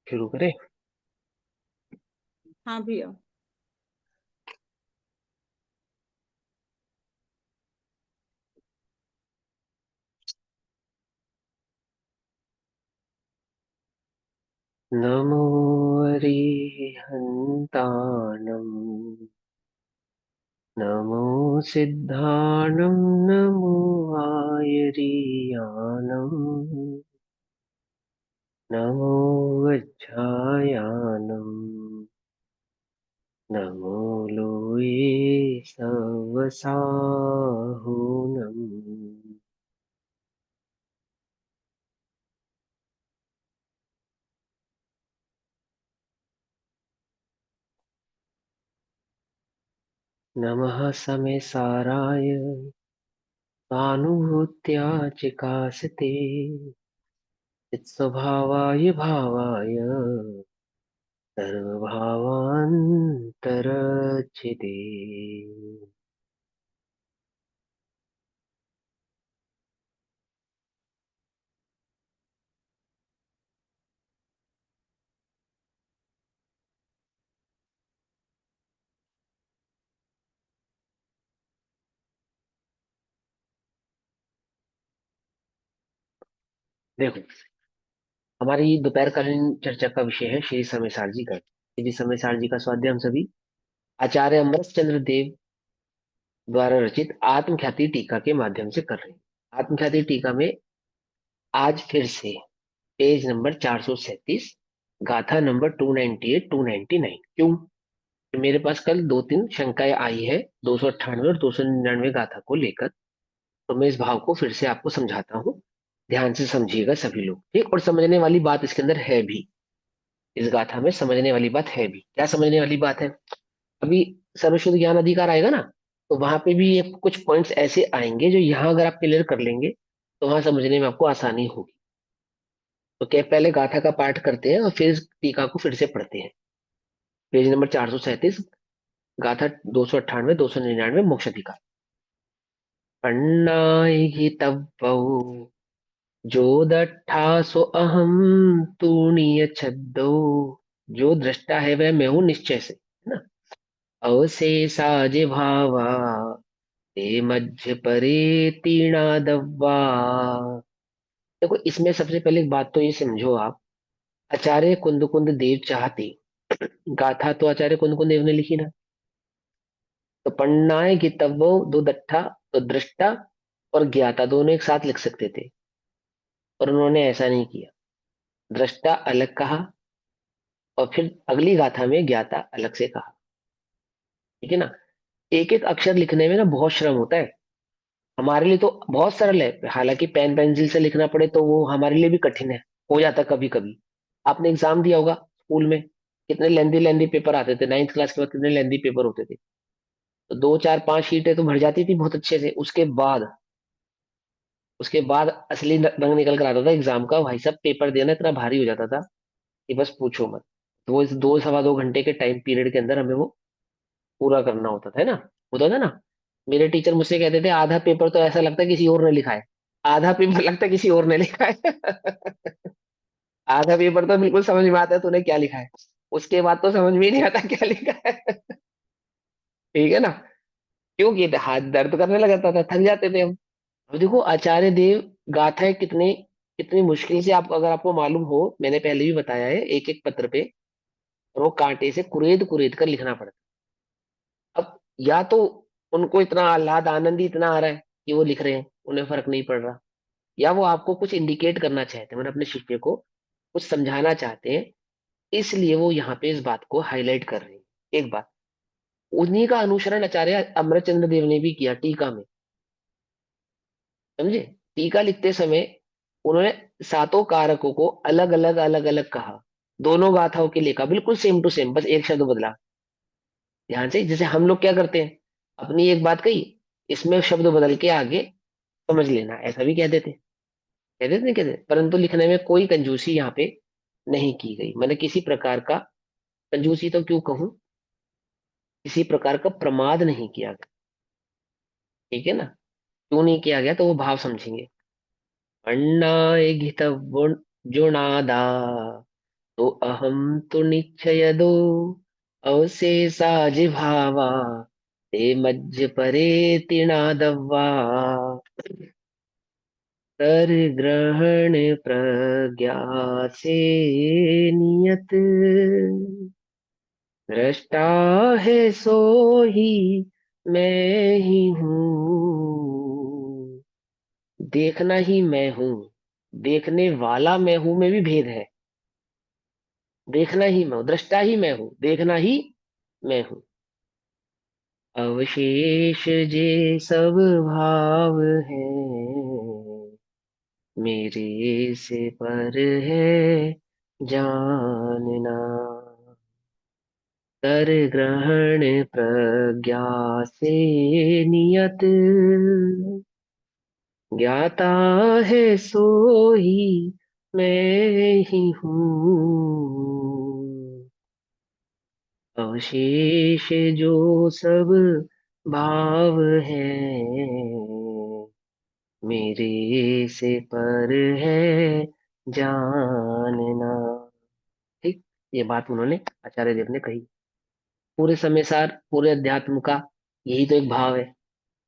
शुरू करें। हाँ भैया। नमो अरिहन्ताणम् नमो सिद्धाणं नमो आयरीयानम् नमो वज्रायानम् नमो लोये सवसाहुनम्। नमः समे साराय स्वानुभूत्या चिकासते चित्स्वभावाय भावाय सर्वभावान्तरच्छिदे। देखो, हमारी दोपहरकालीन चर्चा का विषय है श्री समयसार जी का। श्री समयसार जी का स्वाध्याय हम सभी आचार्य अमरस चंद्र देव द्वारा रचित आत्मख्याति टीका के माध्यम से कर रहे हैं। आत्मख्याति टीका में आज फिर से पेज नंबर 437, गाथा नंबर 298 299। क्यों? तो मेरे पास कल दो तीन शंकाएं आई है 298 और 299 गाथा को लेकर। तो मैं इस भाव को फिर से आपको समझाता हूँ। ध्यान से समझिएगा सभी लोग, ठीक? और समझने वाली बात इसके अंदर है भी। इस गाथा में समझने वाली बात है भी। क्या समझने वाली बात है? अभी सर्वश्रुत ज्ञान अधिकार आएगा ना, तो वहां पे भी ये कुछ पॉइंट्स ऐसे आएंगे जो यहाँ अगर आप क्लियर कर लेंगे तो वहां समझने में आपको आसानी होगी। तो क्या, पहले गाथा का पाठ करते हैं और फिर इस टीका को फिर से पढ़ते हैं। पेज नंबर 437, गाथा 298 299, मोक्ष अधिकार। पन्नाहि तव जो दट्ठासो अहम तूणीय छद्दो। जो दृष्टा है वह मैं हूं निश्चय से, है ना? अवशेषाज भावा ते मध्य परे तीणा दव्वा। देखो, इसमें सबसे पहले एक बात तो ये समझो आप। आचार्य कुंद कुंद देव चाहते, गाथा तो आचार्य कुंद कुंद देव ने लिखी ना, तो पन्नाए गितव्वो दो दट्ठा, तो दृष्टा और ज्ञाता दोनों एक साथ लिख सकते थे, और उन्होंने ऐसा नहीं किया। दृष्टा अलग कहा और फिर अगली गाथा में ज्ञाता अलग से कहा। ठीक है ना? एक एक अक्षर लिखने में ना बहुत श्रम होता है। हमारे लिए तो बहुत सरल है, हालांकि पेन पेंसिल से लिखना पड़े तो वो हमारे लिए भी कठिन है, हो जाता कभी कभी। आपने एग्जाम दिया होगा स्कूल में, कितने लेंदी लेंदी पेपर आते थे 9th क्लास के बाद, कितने लेंदी पेपर होते थे। तो दो चार पांच शीटें तो भर जाती थी बहुत अच्छे से। उसके बाद असली रंग निकल कर आता था एग्जाम का। भाई साहब, पेपर देना इतना भारी हो जाता था कि बस पूछो मत। तो वो इस दो सवा दो घंटे के टाइम पीरियड के अंदर हमें वो पूरा करना होता था, है ना? होता था ना। मेरे टीचर मुझसे कहते थे आधा पेपर तो ऐसा लगता है किसी और ने लिखा है, आधा पेपर लगता है किसी और ने लिखा है। आधा पेपर तो बिल्कुल समझ में आता है तूने क्या लिखा है, उसके बाद तो समझ में ही नहीं आता क्या लिखा है। ठीक है ना? क्योंकि हाथ दर्द करने लग जाता था, थक जाते थे हम। अब देखो, आचार्य देव गाथाएं कितने कितनी मुश्किल से, आप अगर आपको मालूम हो, मैंने पहले भी बताया है, एक एक पत्र पे और वो कांटे से कुरेद कुरेद कर लिखना पड़ता। अब या तो उनको इतना आह्लाद आनंद ही इतना आ रहा है कि वो लिख रहे हैं, उन्हें फर्क नहीं पड़ रहा, या वो आपको कुछ इंडिकेट करना चाहते हैं, मतलब अपने शिष्य को कुछ समझाना चाहते हैं, इसलिए वो यहाँ पे इस बात को हाईलाइट कर रहे हैं। एक बात, उन्हीं का अनुसरण आचार्य अमरचंद्र देव ने भी किया टीका में। समझे? टीका लिखते समय उन्होंने सातों कारकों को अलग अलग कहा। दोनों गाथाओं के लिए कहा, बिल्कुल सेम टू सेम, बस एक शब्द बदला। ध्यान से, जैसे हम लोग क्या करते हैं, अपनी एक बात कही, इसमें शब्द बदल के आगे समझ लेना, ऐसा भी कह देते नहीं कहते, परंतु लिखने में कोई कंजूसी यहाँ पे नहीं की गई। मैंने किसी प्रकार का, कंजूसी तो क्यों कहूं, किसी प्रकार का प्रमाद नहीं किया गया। ठीक है ना? क्यों नहीं किया गया तो वो भाव समझेंगे। अण्णा जो नादा तो अहम तो निश्चय दो अवशेषा जिह्वा ते मज्ज परे तिणादव्वा कर ग्रहण प्रज्ञा से नियत दृष्टा है सो ही मैं ही हूँ। देखना ही मैं हूँ, देखने वाला मैं हूं में भी भेद है। देखना ही मैं हूं, दृष्टा ही मैं हूं, देखना ही मैं हूं। अवशेष जे सब भाव है मेरे से पर है जानना। कर ग्रहण प्रज्ञा से नियत ज्ञाता है सोई मैं ही हूँ। अवशेष जो सब भाव है मेरे से पर है जानना। ठीक, ये बात उन्होंने आचार्य देव ने कही। पूरे समय सार पूरे अध्यात्म का यही तो एक भाव है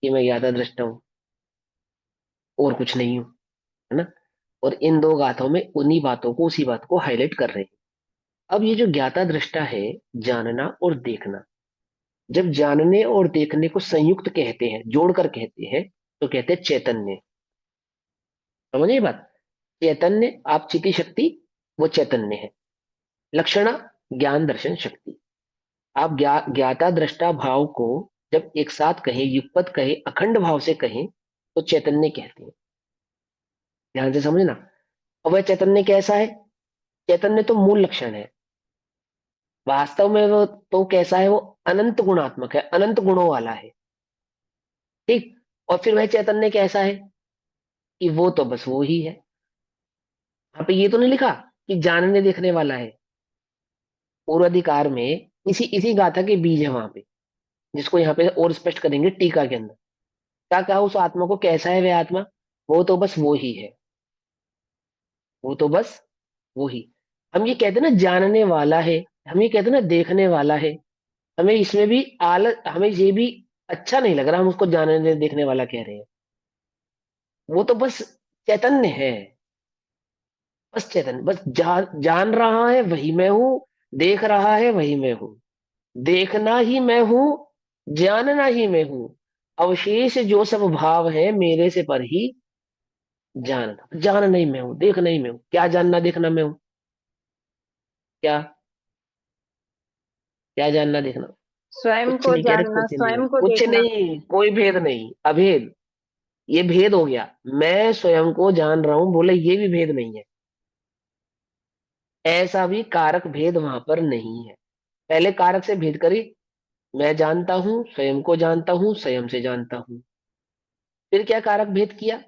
कि मैं ज्ञाता दृष्टा हूँ और कुछ नहीं हूँ, है ना। और इन दो गाथाओं में उन्हीं बातों को, उसी बात को हाईलाइट कर रहे हैं। अब ये जो ज्ञाता दृष्टा है, जानना और देखना, जब जानने और देखने को संयुक्त कहते हैं, जोड़कर कहते हैं, तो कहते हैं चैतन्य। समझे ये बात? चैतन्य, आप चिति शक्ति, वो चैतन्य है। लक्षणा, ज्ञान दर्शन शक्ति। आप ज्ञाता दृष्टा भाव को जब एक साथ कहें, युगपत कहें, अखंड भाव से कहें, तो चैतन्य कहते हैं। ध्यान से समझना। और वह चैतन्य कैसा है? चैतन्य तो मूल लक्षण है। वास्तव में वो तो कैसा है? वो अनंत गुणात्मक है, अनंत गुणों वाला है। ठीक। और फिर वह चैतन्य कैसा है? कि वो तो बस वो ही है। यहाँ पे ये तो नहीं लिखा कि जानने देखने वाला है। पूर्वाधिकार में इसी इसी गाथा के बीज है वहां पे, जिसको यहाँ पे और स्पष्ट करेंगे टीका के अंदर। क्या कहा उस आत्मा को? कैसा है वह आत्मा? वो तो बस वो ही है। वो तो बस वो ही। हम ये कहते हैं ना जानने वाला है, हम ये कहते हैं ना देखने वाला है। हमें इसमें भी हमें ये भी अच्छा नहीं लग रहा, हम उसको जानने देखने वाला कह रहे हैं। वो तो बस चैतन्य है। बस चैतन्य, बस जान रहा है वही मैं हूं, देख रहा है वही मैं हूं। देखना ही मैं हूं, जानना ही मैं हूं। अवशेष जो सब भाव है मेरे से पर ही जानना। जानना ही मैं हूं, देखना ही मैं हूं। क्या जानना देखना मैं हूं? क्या? क्या जानना देखना? स्वयं कुछ को नहीं कह रहे, जानना, कुछ नहीं, स्वयं को कुछ देखना। नहीं, कोई भेद नहीं, अभेद। ये भेद हो गया। मैं स्वयं को जान रहा हूं बोले, ये भी भेद नहीं है। ऐसा भी कारक भेद वहां पर नहीं है। पहले कारक से भेद करी। मैं जानता हूं, स्वयं को जानता हूं, स्वयं से जानता हूं। फिर क्या कारक भेद किया?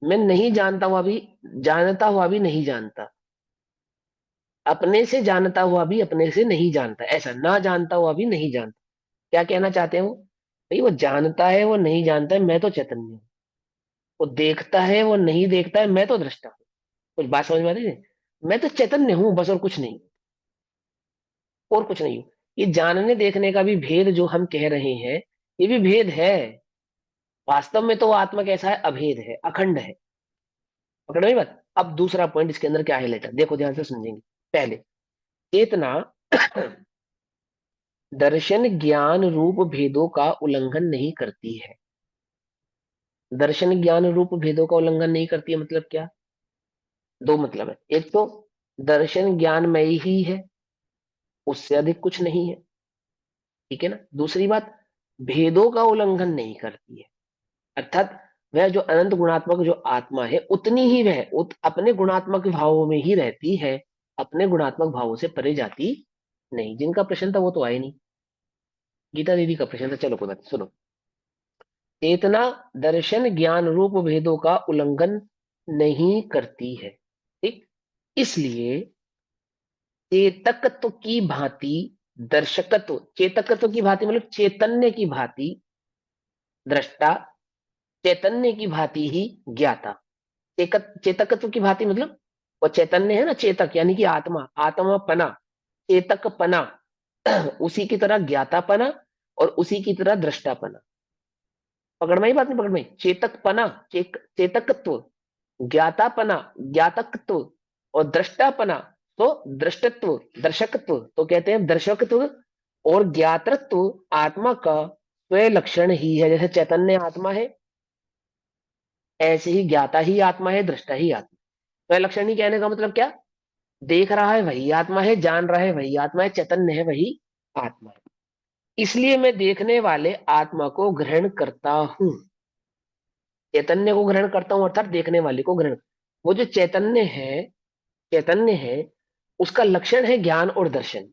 मैं नहीं जानता हुआ भी, जानता हुआ भी नहीं जानता। अपने से जानता हुआ भी अपने से नहीं जानता, ऐसा ना जानता हुआ भी नहीं जानता। क्या कहना चाहते हैं वो? भाई वो जानता है, वो नहीं जानता है, मैं तो चैतन्य हूँ। वो देखता है, वो नहीं देखता है, मैं तो दृष्टा हूँ। कुछ बात समझ में आ रही है? मैं तो चैतन्य हूं बस, और कुछ नहीं। और कुछ नहीं हूं। ये जानने देखने का भी भेद जो हम कह रहे हैं, ये भी भेद है। वास्तव में तो वो आत्मा कैसा है? अभेद है, अखंड है। पकड़ में बात? अब दूसरा पॉइंट इसके अंदर क्या है, देखो ध्यान से समझेंगे। पहले, चेतना दर्शन ज्ञान रूप भेदों का उल्लंघन नहीं करती है। दर्शन ज्ञान रूप भेदों का उल्लंघन नहीं करती है मतलब क्या? दो मतलब है। एक तो दर्शन ज्ञानमय ही है, उससे अधिक कुछ नहीं है। ठीक है ना। दूसरी बात, भेदों का उल्लंघन नहीं करती है। अर्थात वह जो अनंत गुणात्मक जो आत्मा है, उतनी ही वह अपने गुणात्मक भावों में ही रहती है। अपने गुणात्मक भावों से परे जाती नहीं। जिनका प्रश्न था वो तो आए नहीं। गीता दीदी का प्रश्न था, चलो कोई बात नहीं, सुनो। चेतना दर्शन ज्ञान रूप भेदों का उल्लंघन नहीं करती है। ठीक। इसलिए चेतकत्व की भांति दर्शकत्व, चेतकत्व की भांति मतलब चैतन्य की भांति दृष्टा, चैतन्य की भांति ही ज्ञाता। चेतकत्व की भांति मतलब और चैतन्य है ना चेतक, यानी कि आत्मा, आत्मा पना, चेतक पना, उसी की तरह ज्ञातापना और उसी की तरह दृष्टापना। पकड़ में ही बात नहीं पकड़ में, चेतकपना, चेतकत्व, ज्ञातापना, ज्ञातकत्व, और दृष्टापना, तो दृष्टत्व, दर्शकत्व, तो कहते हैं दर्शकत्व। और ज्ञातृत्व आत्मा का स्वयं लक्षण ही है। जैसे चैतन्य आत्मा है, ऐसे ही ज्ञाता ही आत्मा है, दृष्टा ही आत्मा। स्वयं लक्षण ही कहने का मतलब क्या? देख रहा है वही आत्मा है, जान रहा है वही आत्मा है, चैतन्य है वही आत्मा है। इसलिए मैं देखने वाले आत्मा को ग्रहण करता हूं, चैतन्य को ग्रहण करता हूं, अर्थात देखने वाले को ग्रहण। वो जो चैतन्य है, चैतन्य है, उसका लक्षण है ज्ञान और दर्शन।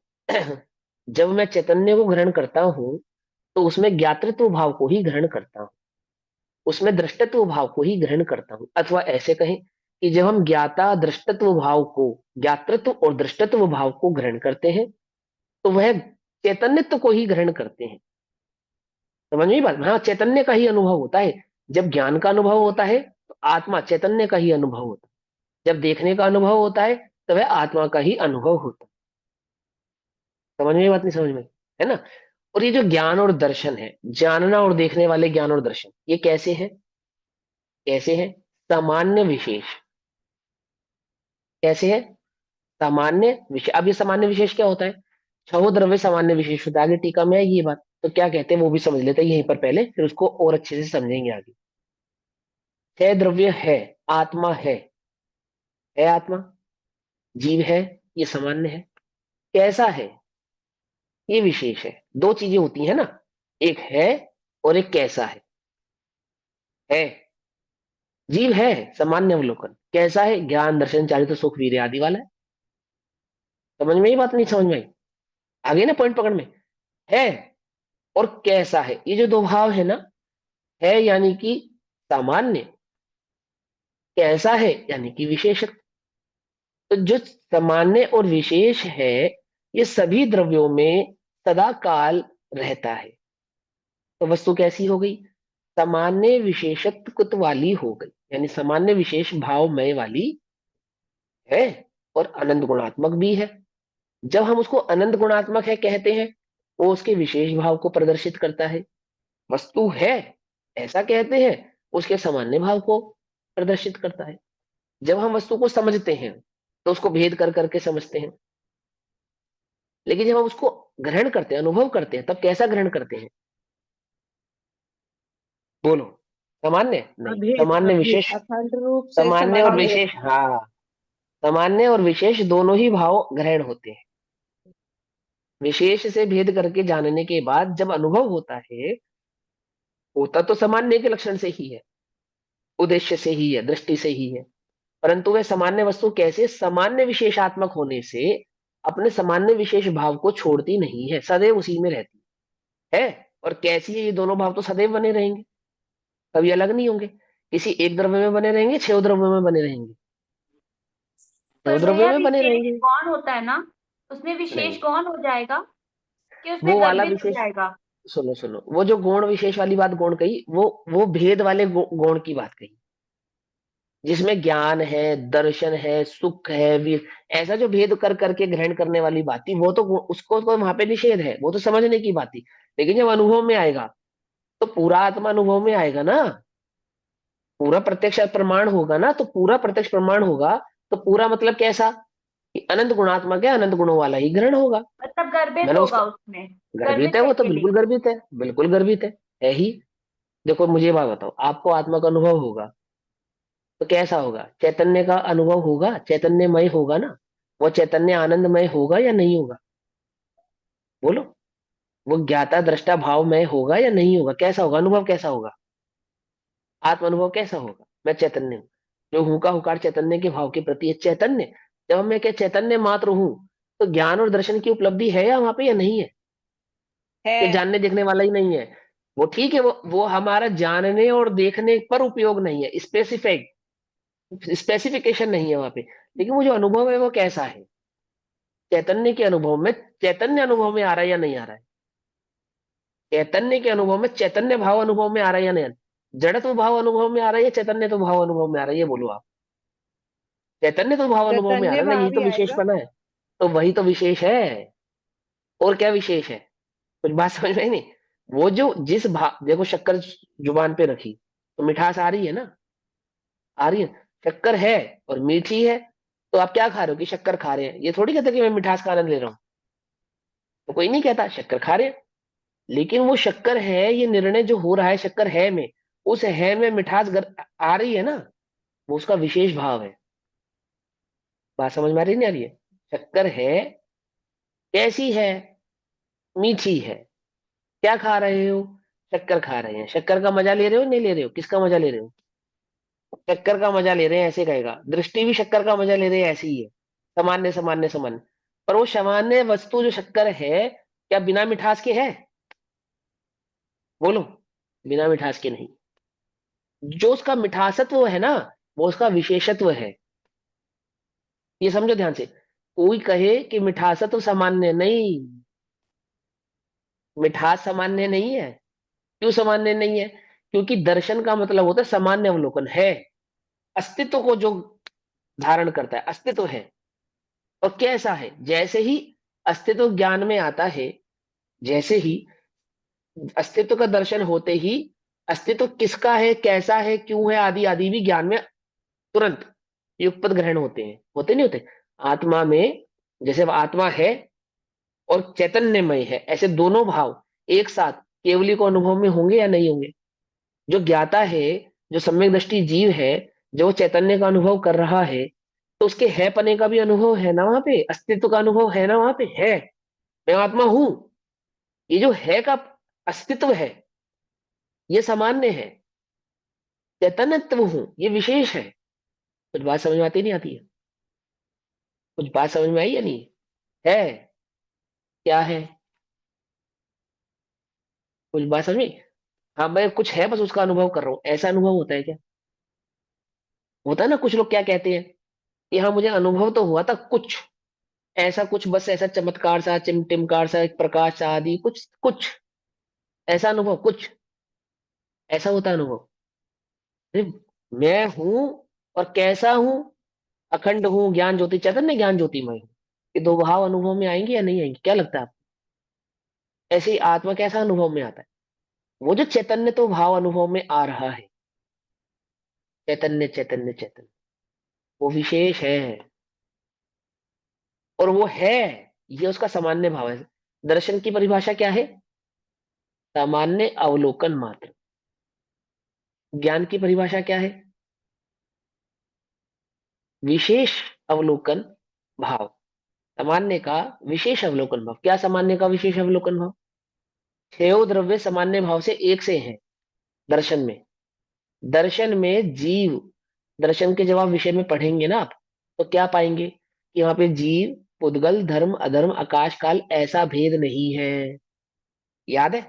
जब मैं चैतन्य को ग्रहण करता हूं तो उसमें ज्ञातृत्व भाव को ही ग्रहण करता हूं, उसमें दृष्टत्व भाव को ही ग्रहण करता हूं। अथवा ऐसे कहें कि जब हम ज्ञाता दृष्टत्व भाव को, ज्ञातृत्व और दृष्टत्व भाव को ग्रहण करते हैं तो वह चैतन्यत्व को ही ग्रहण करते हैं। समझ में बात? हाँ, चैतन्य का ही अनुभव होता है। जब ज्ञान का अनुभव होता है तो आत्मा चैतन्य का ही अनुभव होता है, जब देखने का अनुभव होता है तो वह आत्मा का ही अनुभव होता है। समझ में बात नहीं समझ में, है ना? और ये जो ज्ञान और दर्शन है, जानना और देखने वाले ज्ञान और दर्शन, ये कैसे है? कैसे है? सामान्य विशेष। कैसे है? सामान्य विशेष। अब ये सामान्य विशेष क्या होता है? छह द्रव्य सामान्य विशेष होता है, आगे टीका में आएगी ये बात। तो क्या कहते हैं वो भी समझ लेते हैं यहीं पर पहले, फिर उसको और अच्छे से समझेंगे आगे। छह द्रव्य है, आत्मा है आत्मा, जीव है, ये सामान्य है। कैसा है? ये विशेष है। दो चीजें होती है ना, एक है और एक कैसा है। जीव है सामान्य अवलोकन, कैसा है? ज्ञान दर्शन चारित्र सुख वीर्य आदि वाला है। समझ में ही बात नहीं समझ में आई? आगे ना पॉइंट पकड़ में, है और कैसा है, ये जो दो भाव है ना, है यानी कि सामान्य, कैसा है यानी कि विशेष। तो जो सामान्य और विशेष है, ये सभी द्रव्यों में सदा काल रहता है। तो वस्तु कैसी हो गई? सामान्य विशेषत्व वाली हो गई, यानी सामान्य विशेष भावमय वाली है, और अनंत गुणात्मक भी है। जब हम उसको अनंत गुणात्मक है कहते हैं, वो उसके विशेष भाव को प्रदर्शित करता है। वस्तु है ऐसा कहते हैं, उसके सामान्य भाव को प्रदर्शित करता है। जब हम वस्तु को समझते हैं तो उसको भेद कर करके समझते हैं, लेकिन जब हम उसको ग्रहण करते हैं, अनुभव करते हैं, तब कैसा ग्रहण करते हैं? बोलो। सामान्य नहीं, अभेद सामान्य अभेद विशेष। अखंड रूप से सामान्य और समझते विशेष, हैं। हाँ, सामान्य और विशेष दोनों ही भाव ग्रहण होते हैं। विशेष से भेद करके जानने के बाद जब अनुभव होता है, होता तो सामान्य के लक्षण से ही है, उद्देश्य से ही है, दृष्टि से ही है, परंतु वह सामान्य वस्तु कैसे? सामान्य विशेषात्मक होने से अपने सामान्य विशेष भाव को छोड़ती नहीं है, सदैव उसी में रहती है। और कैसी है? ये दोनों भाव तो सदैव बने रहेंगे, कभी अलग नहीं होंगे। किसी एक द्रव्य में बने रहेंगे, छह द्रव्यों में बने रहेंगे, छह पर द्रव्यों भैया में बने विशेष रहेंगे। कौन होता है ना, उसमें नहीं, विशेष कौन हो जाएगा कि वो उसमें वाला गर्भित हो विशेष, जाएगा। सुनो सुनो, वो जो गौण विशेष वाली बात गौण कही, वो भेद वाले गौण की बात कही, जिसमें ज्ञान है, दर्शन है, सुख है, वीर, ऐसा जो भेद कर करके ग्रहण करने वाली बात थी, वो तो उसको तो वहां पे निषेध है, वो तो समझने की बात थी। लेकिन जब अनुभव में आएगा तो पूरा आत्मा अनुभव में आएगा ना, पूरा प्रत्यक्ष प्रमाण होगा ना, तो पूरा प्रत्यक्ष प्रमाण होगा। तो पूरा मतलब कैसा? कि अनंत गुणात्मक है, अनंत गुणों वाला ही ग्रहण होगा। मतलब गर्भित मैंने होगा उसका, उसमें। गर्भित गर्भित है है वो तो, ये बिल्कुल लेकिन। गर्भित है, बिल्कुल गर्भित है ही। देखो मुझे बात बताओ, आपको आत्मा का अनुभव होगा तो कैसा होगा? चैतन्य का अनुभव होगा, चैतन्यमय होगा ना। वो चैतन्य आनंदमय होगा या नहीं होगा? बोलो। वो ज्ञाता दृष्टा भावमय होगा या नहीं होगा? कैसा होगा अनुभव, कैसा होगा आत्म अनुभव, कैसा होगा? मैं चैतन्य हूँ, जो हूँ का हुकार चैतन्य के भाव के प्रति है चैतन्य। जब मैं क्या चैतन्य मात्र हूँ, तो ज्ञान और दर्शन की उपलब्धि है या वहां पे या नहीं है? ये है। जानने देखने वाला ही नहीं है। वो ठीक है, वो हमारा जानने और देखने पर उपयोग नहीं है, स्पेसिफिक स्पेसिफिकेशन नहीं है वहां पे। लेकिन वो जो अनुभव है वो कैसा है? चैतन्य के अनुभव में, चैतन्य अनुभव में आ रहा है या नहीं आ रहा है? चैतन्य के अनुभव में चैतन्य भाव अनुभव में आ रहा है या नहीं आ रहा है? जड़त्व भाव अनुभव में आ रहा है या चैतन्य तो भाव अनुभव में आ रहा है? ये बोलो आप। चैतन्य तो भाव अनुभव में आ चैतन्य रहा है ना, यही भाव तो ही विशेष आएगा। बना है। तो वही तो विशेष है। और क्या विशेष है? कुछ बात समझ में आई नहीं? वो जो जिस भाव, देखो शक्कर जुबान पे रखी तो मिठास आ रही है ना, आ रही है। शक्कर है और मीठी है, तो आप क्या खा रहे हो कि शक्कर खा रहे हैं, ये थोड़ी कहते कि मैं मिठास का आनंद ले रहा हूँ। तो कोई नहीं कहता शक्कर खा रहे हैं। लेकिन वो शक्कर है, ये निर्णय जो हो रहा है शक्कर है में, उस है में मिठास आ रही है ना, वो उसका विशेष भाव है। बात समझ में आ रही नहीं आ रही है? शक्कर है, कैसी है? मीठी है। क्या खा रहे हो? शक्कर खा रहे हैं। शक्कर का मजा ले रहे हो नहीं ले रहे हो? किसका मजा ले रहे हो? शक्कर का मजा ले रहे हैं, ऐसे कहेगा। दृष्टि भी शक्कर का मजा ले रहे हैं, ऐसी ही है। सामान्य सामान्य सामान्य। पर वो सामान्य वस्तु जो शक्कर है, क्या बिना मिठास के है? बोलो। बिना मिठास के नहीं। जो उसका मिठासत्व है ना, वो उसका विशेषत्व है। ये समझो ध्यान से। कोई कहे कि मिठासत्व सामान्य नहीं, मिठास सामान्य नहीं है। क्यों सामान्य नहीं है? क्योंकि दर्शन का मतलब होता है सामान्य अवलोकन है, अस्तित्व को जो धारण करता है, अस्तित्व है। और कैसा है? जैसे ही अस्तित्व ज्ञान में आता है, जैसे ही अस्तित्व का दर्शन होते ही, अस्तित्व किसका है, कैसा है, क्यों है, आदि आदि भी ज्ञान में तुरंत युगपत ग्रहण होते नहीं होते? आत्मा में, जैसे अब आत्मा है और चैतन्यमय है, ऐसे दोनों भाव एक साथ केवली को अनुभव में होंगे या नहीं होंगे? जो ज्ञाता है, जो सम्यक दृष्टि जीव है, जो चैतन्य का अनुभव कर रहा है, तो उसके है पने का भी अनुभव है ना वहां पे, अस्तित्व का अनुभव है ना वहां पे, है। मैं आत्मा हूं। ये जो है का अस्तित्व है, ये सामान्य है। चैतन्यत्व हूं, ये विशेष है। कुछ बात समझ में आती नहीं आती है? कुछ बात समझ में आई या नहीं? है। क्या है? कुछ बात समझ में? हाँ, मैं कुछ है बस उसका अनुभव कर रहा हूँ, ऐसा अनुभव होता है क्या? होता है ना। कुछ लोग क्या कहते हैं कि हाँ मुझे अनुभव तो हुआ था कुछ, ऐसा कुछ, बस ऐसा चमत्कार सा, चिमटिमकार सा, एक प्रकाश सा, आदि कुछ कुछ, ऐसा अनुभव कुछ, ऐसा होता है अनुभव। अरे, मैं हूं और कैसा हूं? अखंड हूं, ज्ञान ज्योति चैतन्य, ज्ञान ज्योतिमय हूं। ये दो भाव अनुभव में आएंगे या नहीं आएंगे, क्या लगता है आपको? ऐसे ही आत्मा कैसा अनुभव में आता है? वो जो चैतन्य तो भाव अनुभव में आ रहा है, चैतन्य चैतन्य चैतन्य, वो विशेष है। और वो है, ये उसका सामान्य भाव है। दर्शन की परिभाषा क्या है? सामान्य अवलोकन मात्र। ज्ञान की परिभाषा क्या है? विशेष अवलोकन भाव। सामान्य का विशेष अवलोकन भाव। क्या सामान्य का विशेष अवलोकन भाव? छयो द्रव्य सामान्य भाव से एक से हैं दर्शन में। दर्शन में जीव, दर्शन के जब आप विषय में पढ़ेंगे ना आप, तो क्या पाएंगे कि वहां पे जीव, पुद्गल, धर्म, अधर्म, आकाश काल, ऐसा भेद नहीं है। याद है?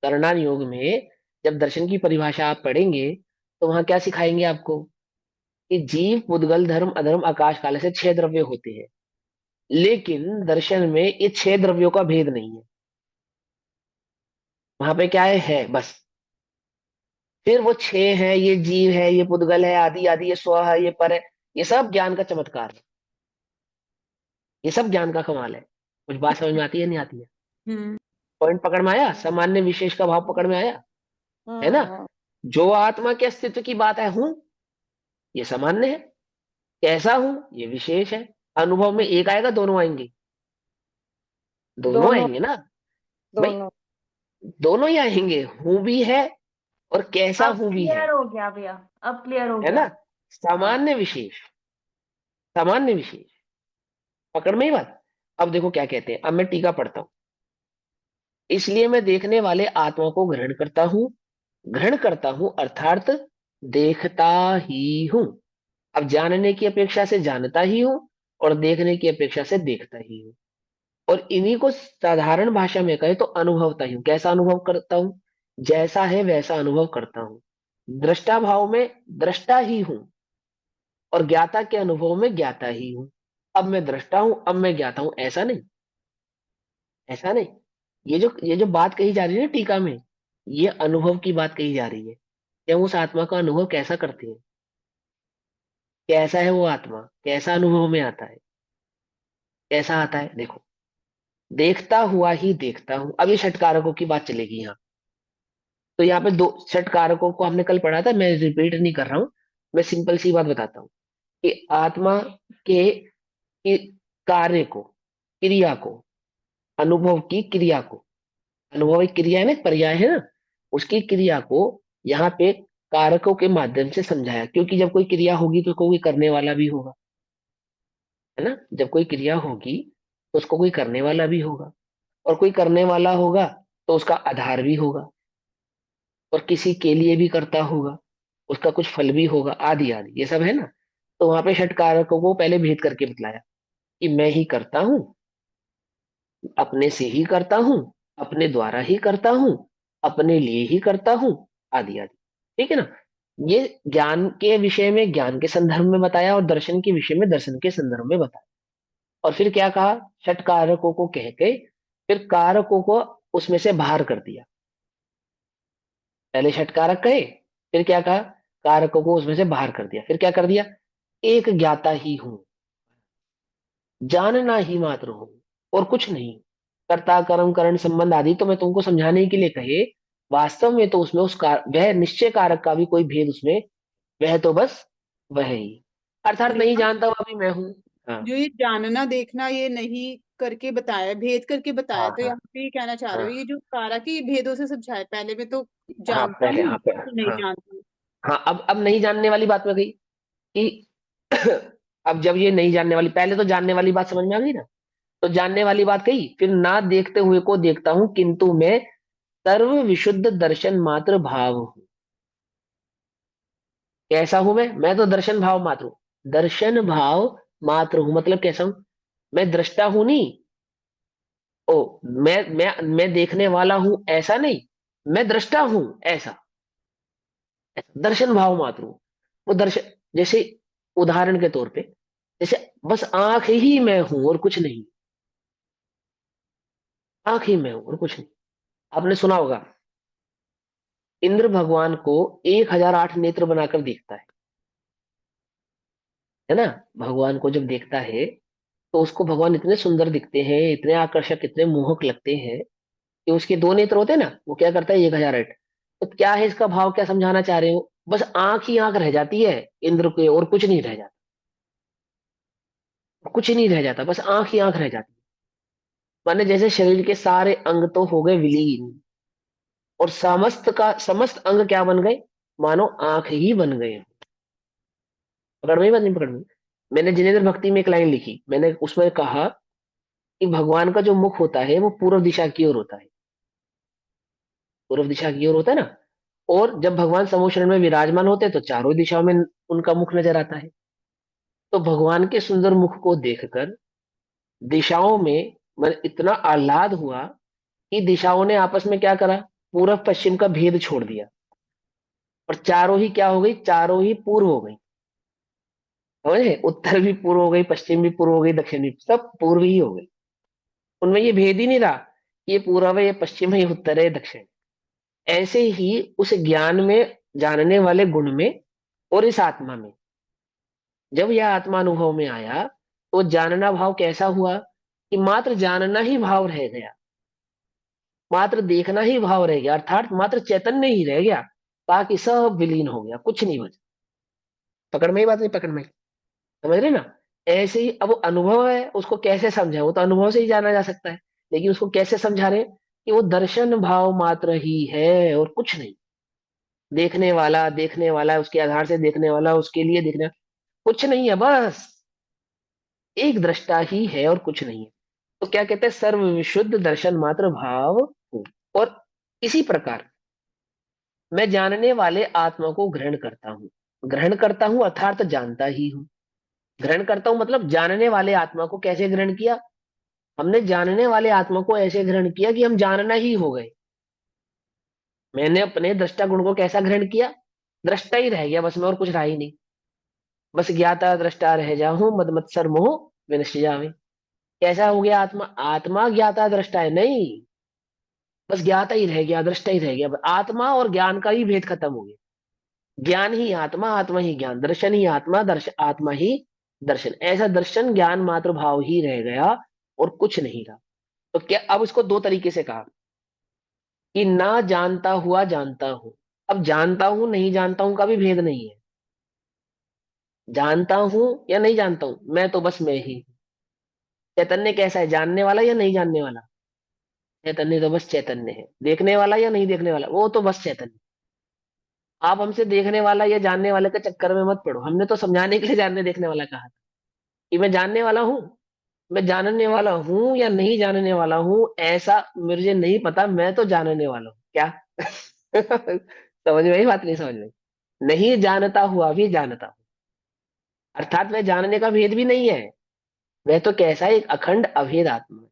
करणान योग में जब दर्शन की परिभाषा आप पढ़ेंगे, तो वहां क्या सिखाएंगे आपको? कि जीव, पुद्गल, धर्म, अधर्म, आकाश काल, ऐसे छह द्रव्य होते हैं। लेकिन दर्शन में ये छह द्रव्यों का भेद नहीं है। वहां पे क्या है बस। फिर वो छह है, ये जीव है, ये पुद्गल है, आदि आदि, ये स्व है, ये पर है। ये सब ज्ञान का चमत्कार है। ये सब ज्ञान का कमाल है। कुछ बात समझ में आती है नहीं आती है? हम्म। पॉइंट पकड़ में आया? सामान्य विशेष का भाव पकड़ में आया? है ना? हाँ। जो आत्मा के अस्तित्व की बात है, हूं, ये सामान्य है। कैसा हूं, ये विशेष है। अनुभव में एक आएगा, दोनों आएंगे? दोनों दोनों। आएंगे ना भाई। दोनों। दोनों ही आएंगे, हूं भी है और कैसा अब हूं भी है। क्लियर हो गया भैया। अब क्लियर हो है गया। ना? हाँ। सामान्य विशेष, सामान्य विशेष, पकड़ में ही बात। अब देखो क्या कहते हैं, अब मैं टीका पढ़ता हूं। इसलिए मैं देखने वाले आत्मा को ग्रहण करता हूं, ग्रहण करता हूं अर्थात देखता ही हूं। अब जानने की अपेक्षा से जानता ही हूं, और देखने की अपेक्षा से देखता ही हूं। और इन्हीं को साधारण भाषा में कहे तो अनुभवता ही हूं। कैसा अनुभव करता हूं? जैसा है वैसा अनुभव करता हूं। दृष्टा भाव में दृष्टा ही हूं, और ज्ञाता के अनुभव में ज्ञाता ही हूं। अब मैं दृष्टा हूं, अब मैं ज्ञाता हूं, ऐसा नहीं। ऐसा नहीं। ये जो बात कही जा रही है ना टीका में, ये अनुभव की बात कही जा रही है कि हम उस आत्मा का अनुभव कैसा करते हैं। कैसा है वो आत्मा, कैसा अनुभव में आता है, कैसा आता है, देखो। देखता हुआ ही देखता हूं, अब ये षटकारकों की बात चलेगी यहाँ। तो यहाँ पे दो षटकारकों को हमने कल पढ़ा था, मैं रिपीट नहीं कर रहा हूं। मैं सिंपल सी बात बताता हूँ कि आत्मा के कि कार्य को, क्रिया को, अनुभव की क्रिया को, अनुभव एक क्रिया है ना, पर्याय है ना, उसकी क्रिया को यहाँ पे कारकों के माध्यम से समझाया, क्योंकि जब कोई क्रिया होगी तो कोई करने वाला भी होगा, है ना। जब कोई क्रिया होगी तो उसको कोई करने वाला भी होगा, और कोई करने वाला होगा तो उसका आधार भी होगा, और किसी के लिए भी करता होगा, उसका कुछ फल भी होगा, आदि आदि, ये सब है ना। तो वहां पे षट कारकों को पहले भेद करके बतलाया कि मैं ही करता हूँ, अपने से ही करता हूँ, अपने द्वारा ही करता हूँ, अपने लिए ही करता हूँ, आदि आदि। ठीक है ना। ये ज्ञान के विषय में ज्ञान के संदर्भ में बताया, और दर्शन के विषय में दर्शन के संदर्भ में बताया। और फिर क्या कहा, षट कारकों को कह के फिर कारकों को उसमें से बाहर कर दिया। पहले षट कारक कहे, फिर क्या कहा, कारकों को उसमें से बाहर कर दिया, फिर क्या कर दिया, एक ज्ञाता ही हूं, जानना ही मात्र हूं, और कुछ नहीं। कर्ता कर्म करण संबंध आदि तो मैं तुमको समझाने के लिए कहे, वास्तव में तो उसमें वह निश्चय कारक का भी कोई भेद उसमें, वह तो बस वह ही, अर्थात नहीं भैया, जानता हुआ भी मैं हूँ। हाँ जो ये जानना देखना ये नहीं करके बताया, भेद करके बताया, हाँ तो हाँ यहाँ पे ये कहना चाह रहे हाँ हो ये जो कारक है ये भेदों से समझाया, पहले में तो हाँ जानता पहले हूँ हाँ अब तो नहीं हाँ जानता हूँ। हाँ, अब नहीं जानने वाली बात में गई कि अब जब ये नहीं जानने वाली, पहले तो जानने वाली बात समझ में आ गई ना। तो जानने वाली बात कही, फिर ना देखते हुए को देखता हूं, किंतु मैं सर्व विशुद्ध दर्शन मात्र भाव हूं। कैसा हूं मैं तो दर्शन भाव मात्र हूं, दर्शन भाव मात्र हूं, मतलब कैसा हूं, मैं दृष्टा हूं नहीं। ओ, मैं देखने वाला हूं ऐसा नहीं, मैं दृष्टा हूं ऐसा, दर्शन भाव मात्र हूं। वो दर्शन, जैसे उदाहरण के तौर पे, जैसे बस आंख ही मैं हूं और कुछ नहीं, आंख ही मैं हूं और कुछ नहीं। आपने सुना होगा, इंद्र भगवान को 1008 नेत्र बनाकर देखता है ना। भगवान को जब देखता है तो उसको भगवान इतने सुंदर दिखते हैं, इतने आकर्षक, इतने मोहक लगते हैं कि उसके दो नेत्र होते हैं ना, वो क्या करता है, 1008। तो क्या है इसका भाव, क्या समझाना चाह रहे हो, बस आंख ही आंख रह जाती है इंद्र के, और कुछ नहीं रह जाता, कुछ नहीं रह जाता, बस आंख ही आंख रह जाती है। माने जैसे शरीर के सारे अंग तो हो गए विलीन, और समस्त का समस्त अंग क्या बन गए, मानो आंख ही बन गए। पकड़ में ही बात नहीं, पकड़ में। मैंने जिनेन्द्र भक्ति में एक लाइन लिखी, मैंने उसमें कहा कि भगवान का जो मुख होता है वो पूर्व दिशा की ओर होता है, पूर्व दिशा की ओर होता है ना। और जब भगवान समूह शरण में विराजमान होते हैं तो चारों दिशाओं में उनका मुख नजर आता है। तो भगवान के सुंदर मुख को देखकर दिशाओं में मन इतना आह्लाद हुआ कि दिशाओं ने आपस में क्या करा, पूर्व पश्चिम का भेद छोड़ दिया, और चारों ही क्या हो गई, चारों ही पूर्व हो गई। समझे, उत्तर भी पूर्व हो गई, पश्चिम भी पूर्व हो गई, दक्षिण भी, सब पूर्व ही हो गई। उनमें ये भेद ही नहीं रहा कि ये पूर्व है, ये पश्चिम है, ये उत्तर है, ये दक्षिण है। ऐसे ही उस ज्ञान में, जानने वाले गुण में, और इस आत्मा में, जब यह आत्मा अनुभव में आया तो जानना भाव कैसा हुआ कि मात्र जानना ही भाव रह गया, मात्र देखना ही भाव रह गया, अर्थात मात्र चैतन्य ही रह गया, बाकी सब विलीन हो गया, कुछ नहीं बचा। पकड़ में ही बात नहीं, पकड़ में, समझ रहे ना। ऐसे ही अब वो अनुभव है, उसको कैसे समझाए, वो तो अनुभव से ही जाना जा सकता है, लेकिन उसको कैसे समझा रहे हैं कि वो दर्शन भाव मात्र ही है और कुछ नहीं। देखने वाला उसके आधार से देखने वाला, उसके लिए देखने, कुछ नहीं है, बस एक दृष्टा ही है और कुछ नहीं है। तो क्या कहते हैं, सर्व विशुद्ध दर्शन मात्र भाव हूं। और इसी प्रकार मैं जानने वाले आत्मा को ग्रहण करता हूं, ग्रहण करता हूं अर्थात जानता ही हूं। ग्रहण करता हूं मतलब जानने वाले आत्मा को कैसे ग्रहण किया, हमने जानने वाले आत्मा को ऐसे ग्रहण किया कि हम जानना ही हो गए। मैंने अपने दृष्टा गुण को कैसा ग्रहण किया, दृष्टा ही रह गया बस, मैं और कुछ रहा ही नहीं। बस ज्ञाता दृष्टा रह जाऊं, मद मत्सर मोह विनष्ट जावे। कैसा हो गया आत्मा, आत्मा ज्ञाता दृष्टा है नहीं, बस ज्ञाता ही रह गया, दृष्टा ही रह गया, बस आत्मा और ज्ञान का ही भेद खत्म हो गया। ज्ञान ही आत्मा, आत्मा ही ज्ञान, दर्शन ही आत्मा, दर्शन आत्मा ही दर्शन, ऐसा दर्शन ज्ञान मात्र भाव ही रह गया और कुछ नहीं रहा। तो क्या, अब इसको दो तरीके से कहा कि ना जानता हुआ जानता हूं। अब जानता हूं नहीं जानता हूं का भी भेद नहीं है। जानता हूं या नहीं जानता हूं, मैं तो बस मैं ही हूं। चैतन्य कैसा है, जानने वाला या नहीं जानने वाला? चैतन्य तो बस चैतन्य है। देखने वाला या नहीं देखने वाला, वो तो बस चैतन्य। आप हमसे देखने वाला या जानने वाले के चक्कर में मत पड़ो, हमने तो समझाने के लिए जानने देखने वाला कहा था कि मैं जानने वाला हूँ। मैं जानने वाला हूँ या नहीं जानने वाला हूँ ऐसा मुझे नहीं पता, मैं तो जानने वाला हूँ क्या। समझ में आई बात, नहीं समझ में? नहीं जानता हुआ भी जानता हूँ, अर्थात वह जानने का भेद भी नहीं है। वह तो कैसा है, एक अखंड अभेद आत्मा है।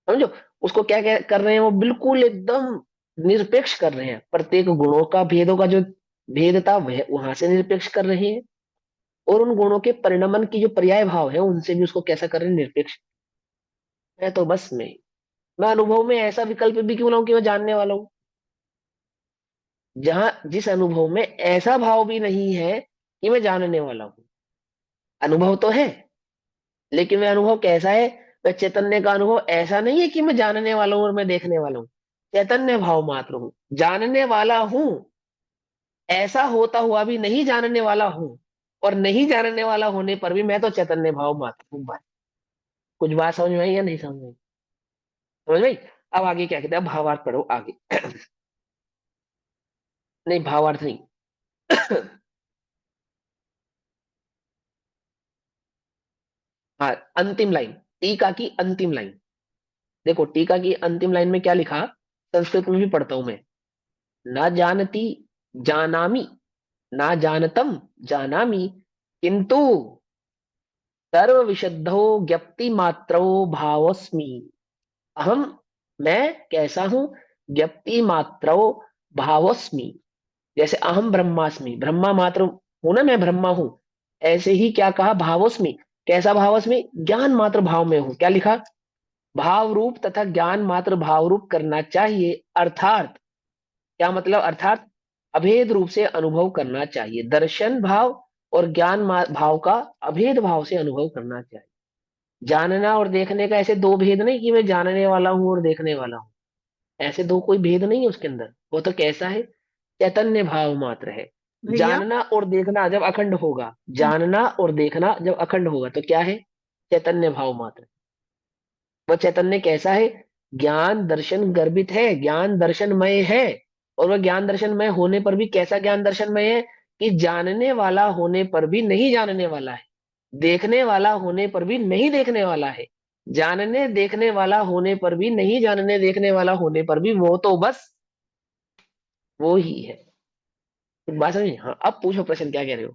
समझो, उसको क्या क्या कर रहे हैं, वो बिल्कुल एकदम निरपेक्ष कर रहे हैं। प्रत्येक गुणों का भेदों का जो भेद था वह वहां से निरपेक्ष कर रहे हैं, और उन गुणों के परिणमन की जो पर्याय भाव है उनसे भी उसको कैसा कर रहे हैं, निरपेक्ष। मैं तो बस मैं अनुभव में ऐसा विकल्प भी क्यों लाऊं कि मैं जानने वाला हूं, जहां जिस अनुभव में ऐसा भाव भी नहीं है कि मैं जानने वाला हूं। अनुभव तो है, लेकिन वह अनुभव कैसा है? वह चैतन्य का अनुभव ऐसा नहीं है कि मैं जानने वाला हूं और मैं देखने वाला हूं। चैतन्य भाव मात्र हूं, जानने वाला हूं, ऐसा होता हुआ भी नहीं जानने वाला हूं, और नहीं जानने वाला होने पर भी मैं तो चैतन्य भाव मात्र हूं। बस। कुछ बात समझ में आई या नहीं समझ में आई? समझ में आई? अब आगे क्या कहते हैं, अब भावार्थ पढ़ो आगे। नहीं, भावार्थ नहीं। हाँ, अंतिम लाइन, टीका की अंतिम लाइन। देखो, टीका की अंतिम लाइन में क्या लिखा, संस्कृत में भी पढ़ता हूं मैं। ना जानती जानामि, ना जानतम जानामि, किंतु सर्व विशुद्धो ज्ञप्ति मात्रो भावस्मि। अहम, मैं कैसा हूं, ज्ञप्ति मात्रो भावस्मि। जैसे अहम ब्रह्मास्मि, ब्रह्मा मात्र हूं ना, मैं ब्रह्मा हूं। ऐसे ही क्या कहा, भावस्मि। कैसा भावस्मि, ज्ञान मात्र भाव में हूं। क्या लिखा, भाव रूप तथा ज्ञान मात्र भाव रूप करना चाहिए, अर्थात क्या मतलब, अर्थात अभेद रूप से अनुभव करना चाहिए। दर्शन भाव और ज्ञान भाव का अभेद भाव से अनुभव करना चाहिए। जानना और देखने का ऐसे दो भेद नहीं कि मैं जानने वाला हूं और देखने वाला हूं। ऐसे दो कोई भेद नहीं है उसके अंदर। वो तो कैसा है, चैतन्य भाव मात्र है। भैया। जानना और देखना जब अखंड होगा, जानना और देखना जब अखंड होगा तो क्या है, चैतन्य भाव मात्र। वह चैतन्य कैसा है, ज्ञान दर्शन गर्भित है, ज्ञान दर्शनमय है। और वह ज्ञान दर्शनमय होने पर भी कैसा ज्ञान दर्शनमय है, कि जानने वाला होने पर भी नहीं जानने वाला है, देखने वाला होने पर भी नहीं देखने वाला है, जानने देखने वाला होने पर भी नहीं जानने देखने वाला होने पर भी वो तो बस वो ही है। कुछ बात समझी? हाँ, अब पूछो प्रश्न, क्या कह रहे हो?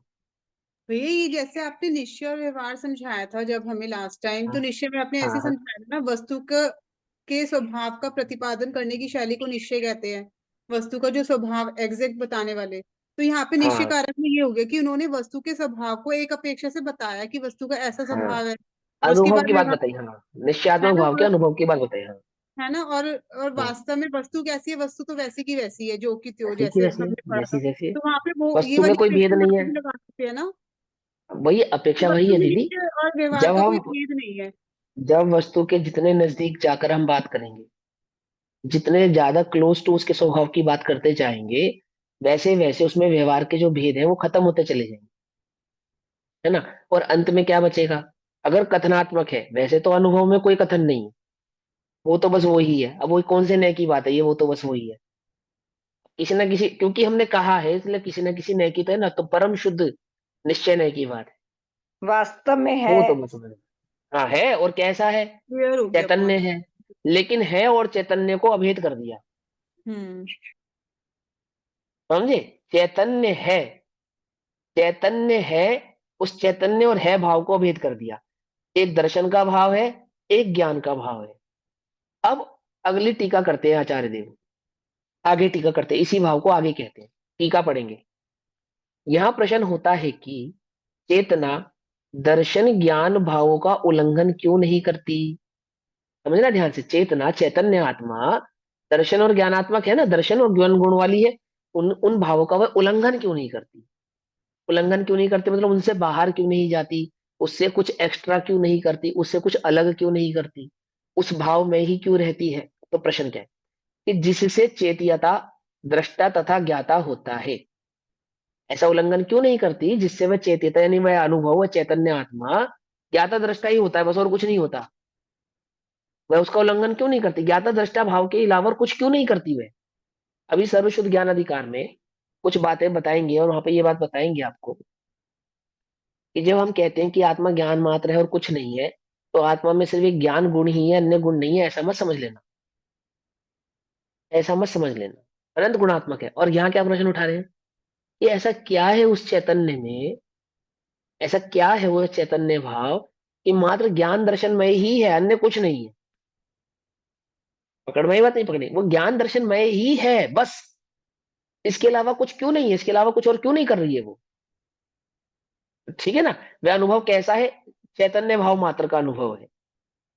भैया ये जैसे आपने निश्चय और व्यवहार समझाया था जब हमें लास्ट टाइम, तो हाँ निश्चय में आपने हाँ ऐसे हाँ समझाया था ना, वस्तु का के स्वभाव का प्रतिपादन करने की शैली को निश्चय कहते हैं। वस्तु का जो स्वभाव एग्जैक्ट बताने वाले, तो यहाँ पे निश्चय हाँ कारक में ये हो गया कि उन्होंने वस्तु के स्वभाव को एक अपेक्षा से बताया कि वस्तु का ऐसा हाँ, स्वभाव है, और उसके अनुभव बाद की बात व्यवहार, बताई, हाँ, है निश्चयात्मक ना, भाव के और अनुभव की बात बताई, हाँ। है ना, और हाँ, वास्तव में वस्तु कैसी है, वस्तु तो वैसी की वैसी है जो कि त्यों, ऐसी की जैसे वैसी है, हमने पढ़ा था। जैसी जैसी है। तो वहां पे वो ये वस्तु में वाली कोई भेद अपेक्षा नहीं वहां है। पे भी लगा सकते हैं ना, वही अपेक्षा वही वस्तु है में दीदी। निश्चय और व्यवहार जब का कोई हम भेद नहीं है। जब वस्तु के जितने नजदीक जाकर हम बात करेंगे, जितने ज्यादा क्लोज टू उसके स्वभाव की बात करते जाएंगे, वैसे वैसे उसमें व्यवहार के जो भेद हैं वो खत्म होते चले जाएंगे, है ना। और अंत में क्या बचेगा, अगर कथनात्मक है, वैसे तो अनुभव में कोई कथन नहीं है, वो तो बस वही है। अब वो कौन से नए की बात है, ये वो तो बस वही है। किसी ना किसी, क्योंकि हमने कहा है इसलिए किसी ना किसी नए की तो है ना, तो परम शुद्ध निश्चय नए की बात है। वास्तव में है। वो तो बस वही। हाँ है, और कैसा है, क्लियर हो गया चैतन्य बहुत। है। लेकिन है और चैतन्य को अभेद कर दिया। हम्म। समझे, चैतन्य है, चैतन्य है, उस चैतन्य और है भाव को भेद कर दिया। एक दर्शन का भाव है, एक ज्ञान का भाव है। अब अगली टीका करते हैं आचार्य देव, आगे टीका करते हैं, इसी भाव को आगे कहते हैं, टीका पढ़ेंगे। यहां प्रश्न होता है कि चेतना दर्शन ज्ञान भावों का उल्लंघन क्यों नहीं करती। समझना ध्यान से, चेतना चैतन्य आत्मा दर्शन और ज्ञानात्मक है ना, दर्शन और ज्ञान गुण वाली है। उन उन भावों का वह उल्लंघन क्यों नहीं करती? उल्लंघन क्यों नहीं करती मतलब उनसे बाहर क्यों नहीं जाती, उससे कुछ एक्स्ट्रा क्यों नहीं करती, उससे कुछ अलग क्यों नहीं करती, उस भाव में ही क्यों रहती है? तो प्रश्न क्या है कि जिससे चेतियता, दृष्टा तथा ज्ञाता होता है, ऐसा उल्लंघन क्यों नहीं करती जिससे वह चेतियता यानी वह अनुभव, वह चैतन्य आत्मा ज्ञाता दृष्टा ही होता है बस, और कुछ नहीं होता। वह उसका उल्लंघन क्यों नहीं करती, ज्ञाता दृष्टा भाव के अलावा और कुछ क्यों नहीं करती वह? अभी सर्वशुद्ध ज्ञान अधिकार में कुछ बातें बताएंगे, और वहां पे ये बात बताएंगे आपको कि जब हम कहते हैं कि आत्मा ज्ञान मात्र है और कुछ नहीं है, तो आत्मा में सिर्फ एक ज्ञान गुण ही है, अन्य गुण नहीं है, ऐसा मत समझ लेना। ऐसा मत समझ लेना, अनंत गुणात्मक है। और यहाँ क्या प्रश्न उठा रहे हैं कि ऐसा क्या है उस चैतन्य में, ऐसा क्या है वो चैतन्य भाव कि मात्र ज्ञान दर्शनमय ही है, अन्य कुछ नहीं है? पकड़ में ही बात नहीं पकड़ी, वो ज्ञान दर्शनमय ही है बस, इसके अलावा कुछ क्यों नहीं है, इसके अलावा कुछ और क्यों नहीं कर रही है वो? ठीक है ना? वह अनुभव कैसा है? चैतन्य भाव मात्र का अनुभव है।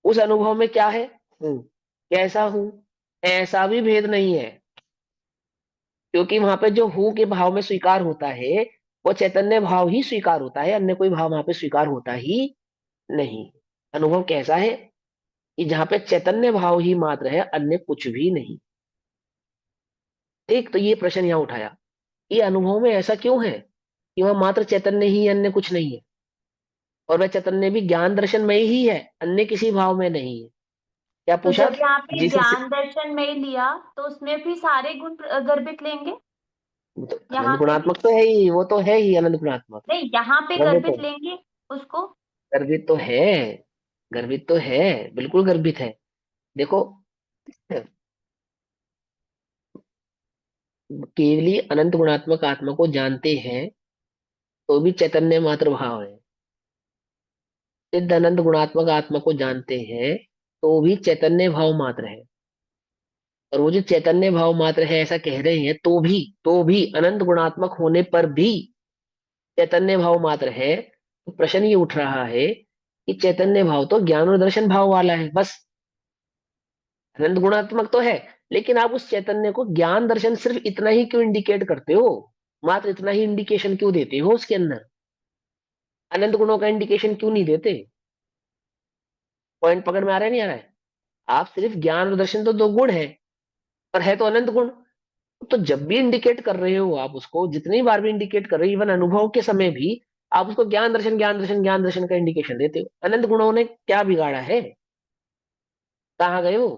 उस अनुभव में क्या है? कैसा हूं, ऐसा भी भेद नहीं है, क्योंकि वहां पे जो हूं के भाव में स्वीकार होता है वो चैतन्य भाव ही स्वीकार होता है, अन्य कोई भाव वहां पे स्वीकार होता ही नहीं। अनुभव कैसा है कि जहां पे चैतन्य भाव ही मात्र है, अन्य कुछ भी नहीं। ठीक, तो ये प्रश्न यहाँ उठाया, ये अनुभव में ऐसा क्यों है कि वह मात्र चैतन्य ही है, अन्य कुछ नहीं है, और वह चैतन्य भी ज्ञान दर्शन में ही है, अन्य किसी भाव में नहीं है? क्या तो पूछा? जब यहाँ पे जिससे ज्ञान दर्शन में ही लिया तो उसमें भी सारे गुण गर्भित लेंगे तो यहाँ अनंत पे भी? गुणात्मक तो है ही, वो तो है ही अनंत गुणात्मक। नहीं, यहाँ पे गर्वित तो गर्भित लेंगे उसको? गर्वित तो है, गर्वित तो है, बिल्कुल गर्वित है। देखो, केवली अनंत गुणात्मक आत्मा को जानते हैं तो भी चैतन्य मात्र भाव है, सिद्ध अनंत गुणात्मक आत्मा को जानते हैं तो भी चैतन्य भाव मात्र है। और वो जो चैतन्य भाव मात्र है ऐसा कह रहे हैं, तो भी अनंत गुणात्मक होने पर भी चैतन्य भाव मात्र है। तो प्रश्न ये उठ रहा है कि चैतन्य भाव तो ज्ञान और दर्शन भाव वाला है बस, अनंत गुणात्मक तो है, लेकिन आप उस चैतन्य को ज्ञान दर्शन सिर्फ इतना ही क्यों इंडिकेट करते हो, मात्र इतना ही इंडिकेशन क्यों देते हो उसके अंदर, अनंत गुणों का इंडिकेशन क्यों नहीं देते? पॉइंट पकड़ में आ रहा है नहीं आ रहा है? आप सिर्फ ज्ञान और दर्शन तो दो गुण है, पर है तो अनंत गुण। तो जब भी इंडिकेट कर रहे हो आप उसको, जितनी बार भी इंडिकेट कर रहे हो, इवन अनुभव के समय भी आप उसको ज्ञान दर्शन ज्ञान दर्शन ज्ञान दर्शन का इंडिकेशन देते हो। अनंत गुणों ने क्या बिगाड़ा है, कहाँ गए वो?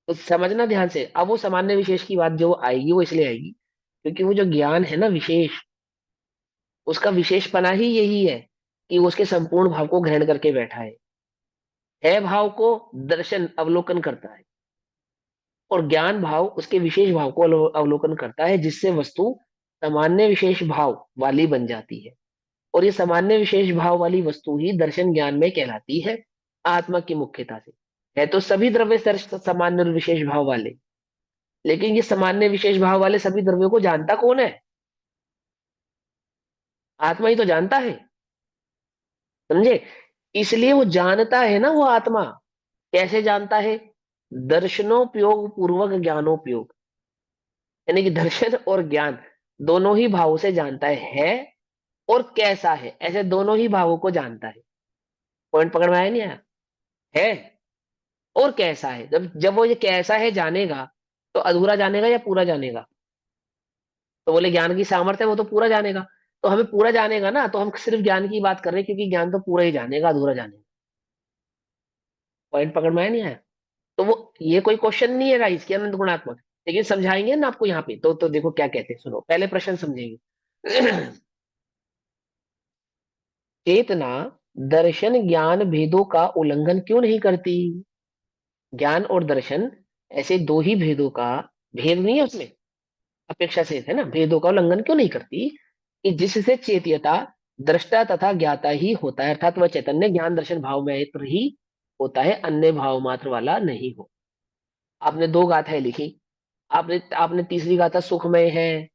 तो समझना ध्यान से। अब वो सामान्य विशेष की बात जो आएगी वो इसलिए आएगी क्योंकि वो जो ज्ञान है ना विशेष, उसका विशेषपना ही यही है कि वो उसके संपूर्ण भाव को ग्रहण करके बैठा है भाव को दर्शन अवलोकन करता है, और ज्ञान भाव उसके विशेष भाव को अवलोकन करता है, जिससे वस्तु सामान्य विशेष भाव वाली बन जाती है। और ये सामान्य विशेष भाव वाली वस्तु ही दर्शन ज्ञान में कहलाती है आत्मा की मुख्यता से। है तो सभी द्रव्य सामान्य और विशेष भाव वाले, लेकिन ये सामान्य विशेष भाव वाले सभी द्रव्यों को जानता कौन है? आत्मा ही तो जानता है, समझे? इसलिए वो जानता है ना, वो आत्मा कैसे जानता है? दर्शनोपयोग पूर्वक ज्ञानोपयोग, यानी कि दर्शन और ज्ञान दोनों ही भावों से जानता है और कैसा है, ऐसे दोनों ही भावों को जानता है। पॉइंट पकड़ में आया नहीं आया? है और कैसा है, जब जब वो ये कैसा है जानेगा तो अधूरा जानेगा या पूरा जानेगा? तो बोले ज्ञान की सामर्थ्य है, वो तो पूरा जानेगा। तो हमें पूरा जानेगा ना, तो हम सिर्फ ज्ञान की बात कर रहे हैं क्योंकि ज्ञान तो पूरा ही जानेगा, अधूरा जानेगा। पॉइंट पकड़ में आया नहीं आया? तो वो ये कोई क्वेश्चन नहीं है राइज की अनंत गुणात्मक, लेकिन समझाएंगे ना आपको यहाँ पे। तो देखो क्या कहते हैं, सुनो पहले प्रश्न समझेंगे। चेतना दर्शन ज्ञान भेदों का उल्लंघन क्यों नहीं करती? ज्ञान और दर्शन ऐसे दो ही भेदों का, भेद नहीं है उसमें, अपेक्षा से है ना, भेदों का उल्लंघन क्यों नहीं करती कि जिससे चेत्यता दृष्टा तथा ज्ञाता ही होता है, अर्थात वह चैतन्य ज्ञान दर्शन भाव में ही होता है, अन्य भाव मात्र वाला नहीं हो। आपने दो गाथाएं लिखी, आपने आपने तीसरी गाथा सुखमय है,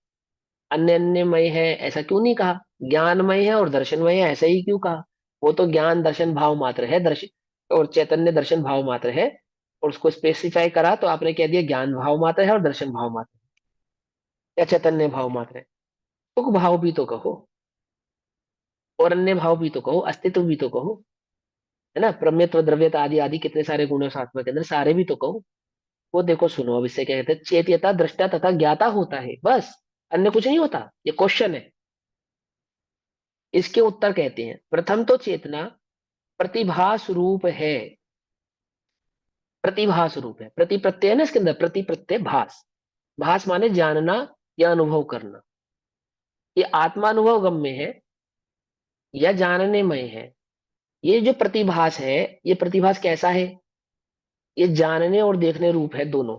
अन्य अन्यमय है, ऐसा क्यों नहीं कहा? ज्ञानमय है और दर्शनमय है, ऐसा ही क्यों कहा? वो तो ज्ञान दर्शन भाव मात्र है, दर्शन और चैतन्य दर्शन भाव मात्र है। और उसको स्पेसिफाई करा तो आपने कह दिया ज्ञान भाव मात्र है और दर्शन भाव मात्र है। या चैतन्य भाव मात्र है? सुख भाव भी तो कहो, और अन्य भाव भी तो कहो, अस्तित्व भी तो कहो, है ना, प्रमेयत्व, द्रव्यता आदि आदि कितने सारे गुण है उस आत्मा के अंदर, सारे भी तो कहो। वो देखो सुनो, अब इससे क्या कहते हैं, चेत्यता दृष्टा तथा ज्ञाता होता है, बस, अन्य कुछ नहीं होता। ये क्वेश्चन है, इसके उत्तर कहते हैं, प्रथम तो चेतना प्रतिभास रूप है। प्रतिभास रूप है, प्रति प्रत्यय है ना इसके अंदर, प्रति प्रत्यय भास। भास माने जानना या अनुभव करना। ये आत्मानुभव गम्य है या जानने में है? ये जो प्रतिभास है, ये प्रतिभास कैसा है? ये जानने और देखने रूप है, दोनों।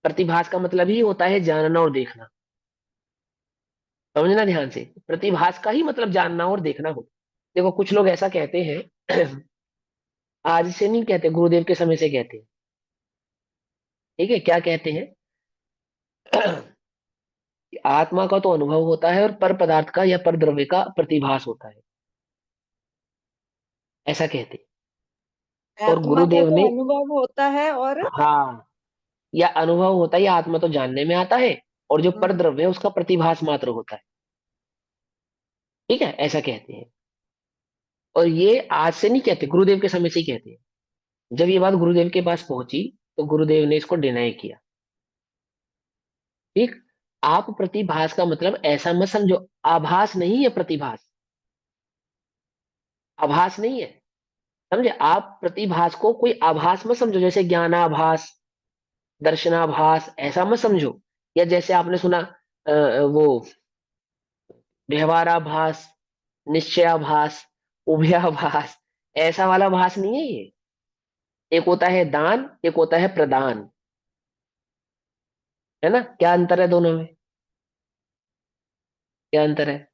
प्रतिभास का मतलब ही होता है जानना और देखना, समझना ध्यान से। प्रतिभास का ही मतलब जानना और देखना हो। देखो कुछ लोग ऐसा कहते हैं आज से नहीं कहते, गुरुदेव के समय से कहते हैं। ठीक है, क्या कहते हैं कि आत्मा का तो अनुभव होता है और पर पदार्थ का या पर द्रव्य का प्रतिभास होता है, ऐसा कहते हैं। और आत्मा का गुरुदेव तो ने, अनुभव होता है और हाँ, या अनुभव होता है, या आत्मा तो जानने में आता है, और जो पर द्रव्य है उसका प्रतिभास मात्र होता है। ठीक है, ऐसा कहते हैं। और ये आज से नहीं कहते, गुरुदेव के समय से ही कहते हैं। जब ये बात गुरुदेव के पास पहुंची तो गुरुदेव ने इसको डिनाई किया। ठीक, आप प्रतिभास का मतलब ऐसा मत समझो, आभास नहीं है प्रतिभास, आभास नहीं है, समझे? आप प्रतिभास को कोई आभास मत समझो, जैसे ज्ञानाभास, दर्शनाभास, ऐसा मत समझो। या जैसे आपने सुना वो व्यवहाराभास, निश्चयाभास, उभयाभास, ऐसा वाला भास नहीं है ये। एक होता है दान, एक होता है प्रदान, है ना? क्या अंतर है दोनों में? क्या अंतर है?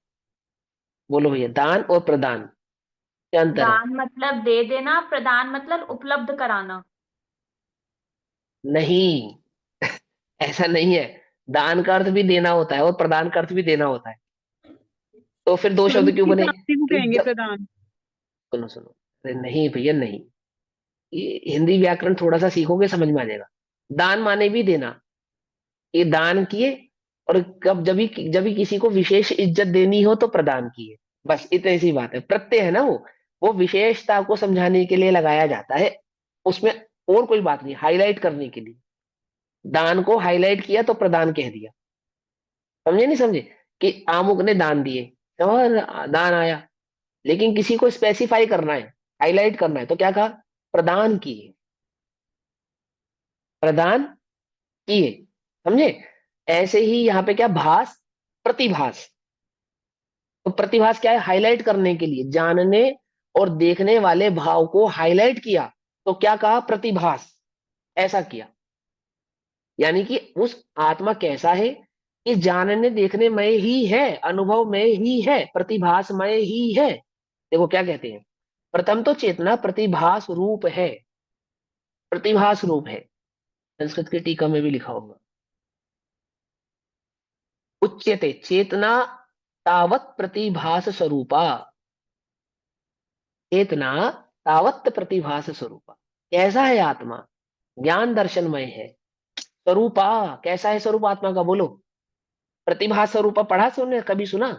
बोलो भैया, दान और प्रदान, क्या अंतर है? दान मतलब दे देना, प्रदान मतलब उपलब्ध कराना। नहीं, ऐसा नहीं है। दान का अर्थ भी देना होता है और प्रदान का अर्थ भी देना होता है। तो फिर दो शब्द स्वरूप क्यों की बने? प्राप्ति को कि कहेंगे जब, प्रदान। सुनो सुनो, अरे नहीं भैया नहीं, ये हिंदी व्याकरण थोड़ा सा सीखोगे समझ में आ जाएगा। दान माने भी देना, ये दान किए, और कब जब भी किसी को विशेष इज्जत देनी हो तो प्रदान किए, बस इतनी सी बात है। प्रत्यय है ना वो विशेषता को समझाने के लिए लगाया जाता है, उसमें और कोई बात नहीं, हाईलाइट करने के लिए। दान को हाईलाइट किया तो प्रदान कह दिया, समझे नहीं समझे? कि आमुक ने दान दिए, और दान आया, लेकिन किसी को स्पेसिफाई करना है, हाईलाइट करना है, तो क्या कहा? प्रदान किए, प्रदान किए, समझे? ऐसे ही यहाँ पे क्या भास, प्रतिभास। तो प्रतिभास क्या है? हाईलाइट करने के लिए, जानने और देखने वाले भाव को हाईलाइट किया, तो क्या कहा? प्रतिभास, ऐसा किया। यानी कि उस आत्मा कैसा है कि जानने देखने में ही है, अनुभव में ही है, प्रतिभास में ही है। देखो क्या कहते हैं, प्रथम तो चेतना प्रतिभास रूप है, प्रतिभास रूप है। संस्कृत की टीका में भी लिखा होगा, उच्यते चेतना तावत प्रतिभास स्वरूपा। चेतना तावत प्रतिभास स्वरूपा, कैसा है आत्मा? ज्ञान दर्शनमय है। स्वरूपा, कैसा है स्वरूप आत्मा का? बोलो। प्रतिभास स्वरूपा पढ़ा सुनने कभी सुना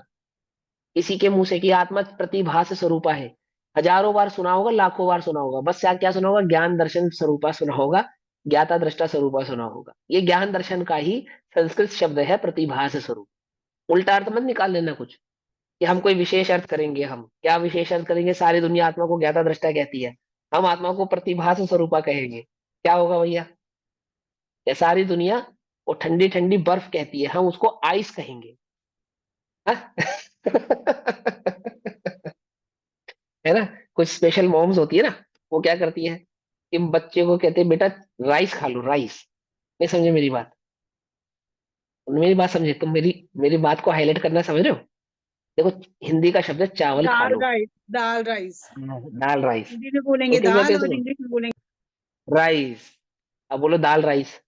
किसी के मुंह से कि आत्मा प्रतिभास स्वरूपा है? हजारों बार सुना होगा, लाखों बार सुना होगा, बस क्या क्या सुना होगा? ज्ञान दर्शन स्वरूपा सुना होगा, ज्ञाता दृष्टा स्वरूपा सुना होगा। ये ज्ञान दर्शन का ही संस्कृत शब्द है प्रतिभास स्वरूप। उल्टा अर्थ मत निकाल लेना कुछ, कि हम कोई विशेष अर्थ करेंगे। हम क्या विशेष अर्थ करेंगे? सारी दुनिया आत्मा को ज्ञाता दृष्टा कहती है, हम आत्मा को प्रतिभास स्वरूपा कहेंगे, क्या होगा भैया? या सारी दुनिया वो ठंडी ठंडी बर्फ कहती है, हम उसको आइस कहेंगे, हाँ? है ना? कुछ स्पेशल मॉम्स होती है ना, वो क्या करती है कि बच्चे को कहते हैं बेटा राइस खा लो, राइस। नहीं समझे मेरी बात? मेरी बात समझे तुम? मेरी मेरी बात को हाईलाइट करना समझ रहे हो? देखो, हिंदी का शब्द है चावल खा दाल लो, राइस, दाल राइस। दाल राइस। हिंदी में तो बोलेंगे क्या कहते दाल हैं और सुनो, इंग्लिश में बोलेंगे। राइस। अब बोलो दाल राइस।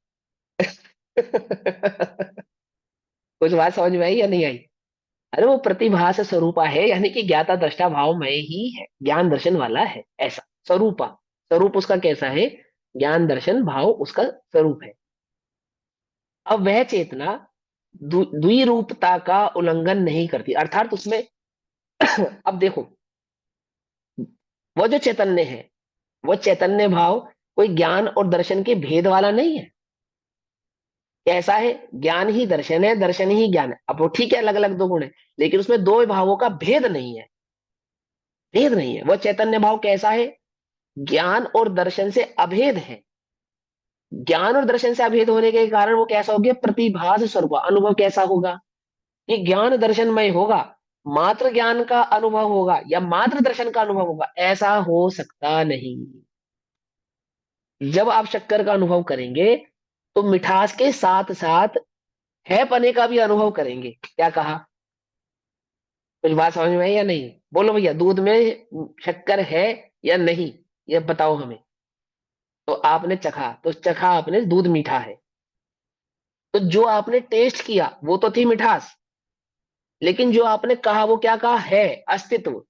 कुछ बात समझ में आई या नहीं आई? अरे वो प्रतिभास स्वरूपा है, यानी कि ज्ञाता दृष्टा भाव में ही है, ज्ञान दर्शन वाला है, ऐसा स्वरूपा। स्वरूप उसका कैसा है? ज्ञान दर्शन भाव उसका स्वरूप है। अब वह चेतना द्विरूपता का उल्लंघन नहीं करती, अर्थात उसमें अब देखो, वो जो चैतन्य है, वो चैतन्य भाव कोई ज्ञान और दर्शन के भेद वाला नहीं है। कैसा है? ज्ञान ही दर्शन है, दर्शन ही ज्ञान है। अब वो ठीक है, अलग अलग दो गुण है, लेकिन उसमें दो भावों का भेद नहीं है, भेद नहीं है। वो चैतन्य भाव कैसा है? ज्ञान और दर्शन से अभेद है। ज्ञान और दर्शन से अभेद होने के कारण वो कैसा हो गया? प्रतिभास स्वरूप। अनुभव कैसा होगा? ये ज्ञान दर्शनमय होगा, मात्र ज्ञान का अनुभव होगा या मात्र दर्शन का अनुभव होगा, ऐसा हो सकता नहीं। जब आप शक्कर का अनुभव करेंगे तो मिठास के साथ साथ है पने का भी अनुभव करेंगे। क्या कहा? कुछ बात समझ में आई या नहीं? बोलो भैया, दूध में शक्कर है या नहीं, ये बताओ हमें। तो आपने चखा, तो चखा आपने, दूध मीठा है, तो जो आपने टेस्ट किया वो तो थी मिठास, लेकिन जो आपने कहा वो क्या कहा? है, अस्तित्व।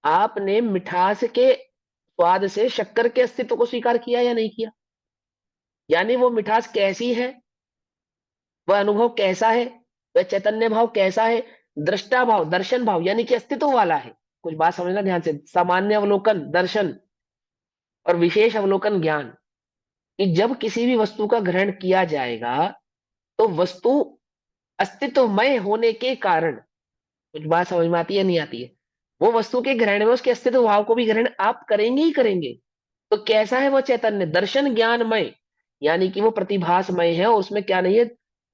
आपने मिठास के स्वाद से शक्कर के अस्तित्व को स्वीकार किया या नहीं किया? यानी वो मिठास कैसी है, वह अनुभव कैसा है, वह चैतन्य भाव कैसा है? दृष्टा भाव, दर्शन भाव, यानी कि अस्तित्व वाला है। कुछ बात समझना ध्यान से। सामान्य अवलोकन दर्शन और विशेष अवलोकन ज्ञान, कि जब किसी भी वस्तु का ग्रहण किया जाएगा तो वस्तु अस्तित्वमय होने के कारण, कुछ बात समझ में आती है नहीं आती है? वो वस्तु के ग्रहण में उसके अस्तित्व भाव को भी ग्रहण आप करेंगे ही करेंगे। तो कैसा है वो चैतन्य? दर्शन ज्ञानमय, यानी कि वो प्रतिभासमय है और उसमें क्या नहीं है?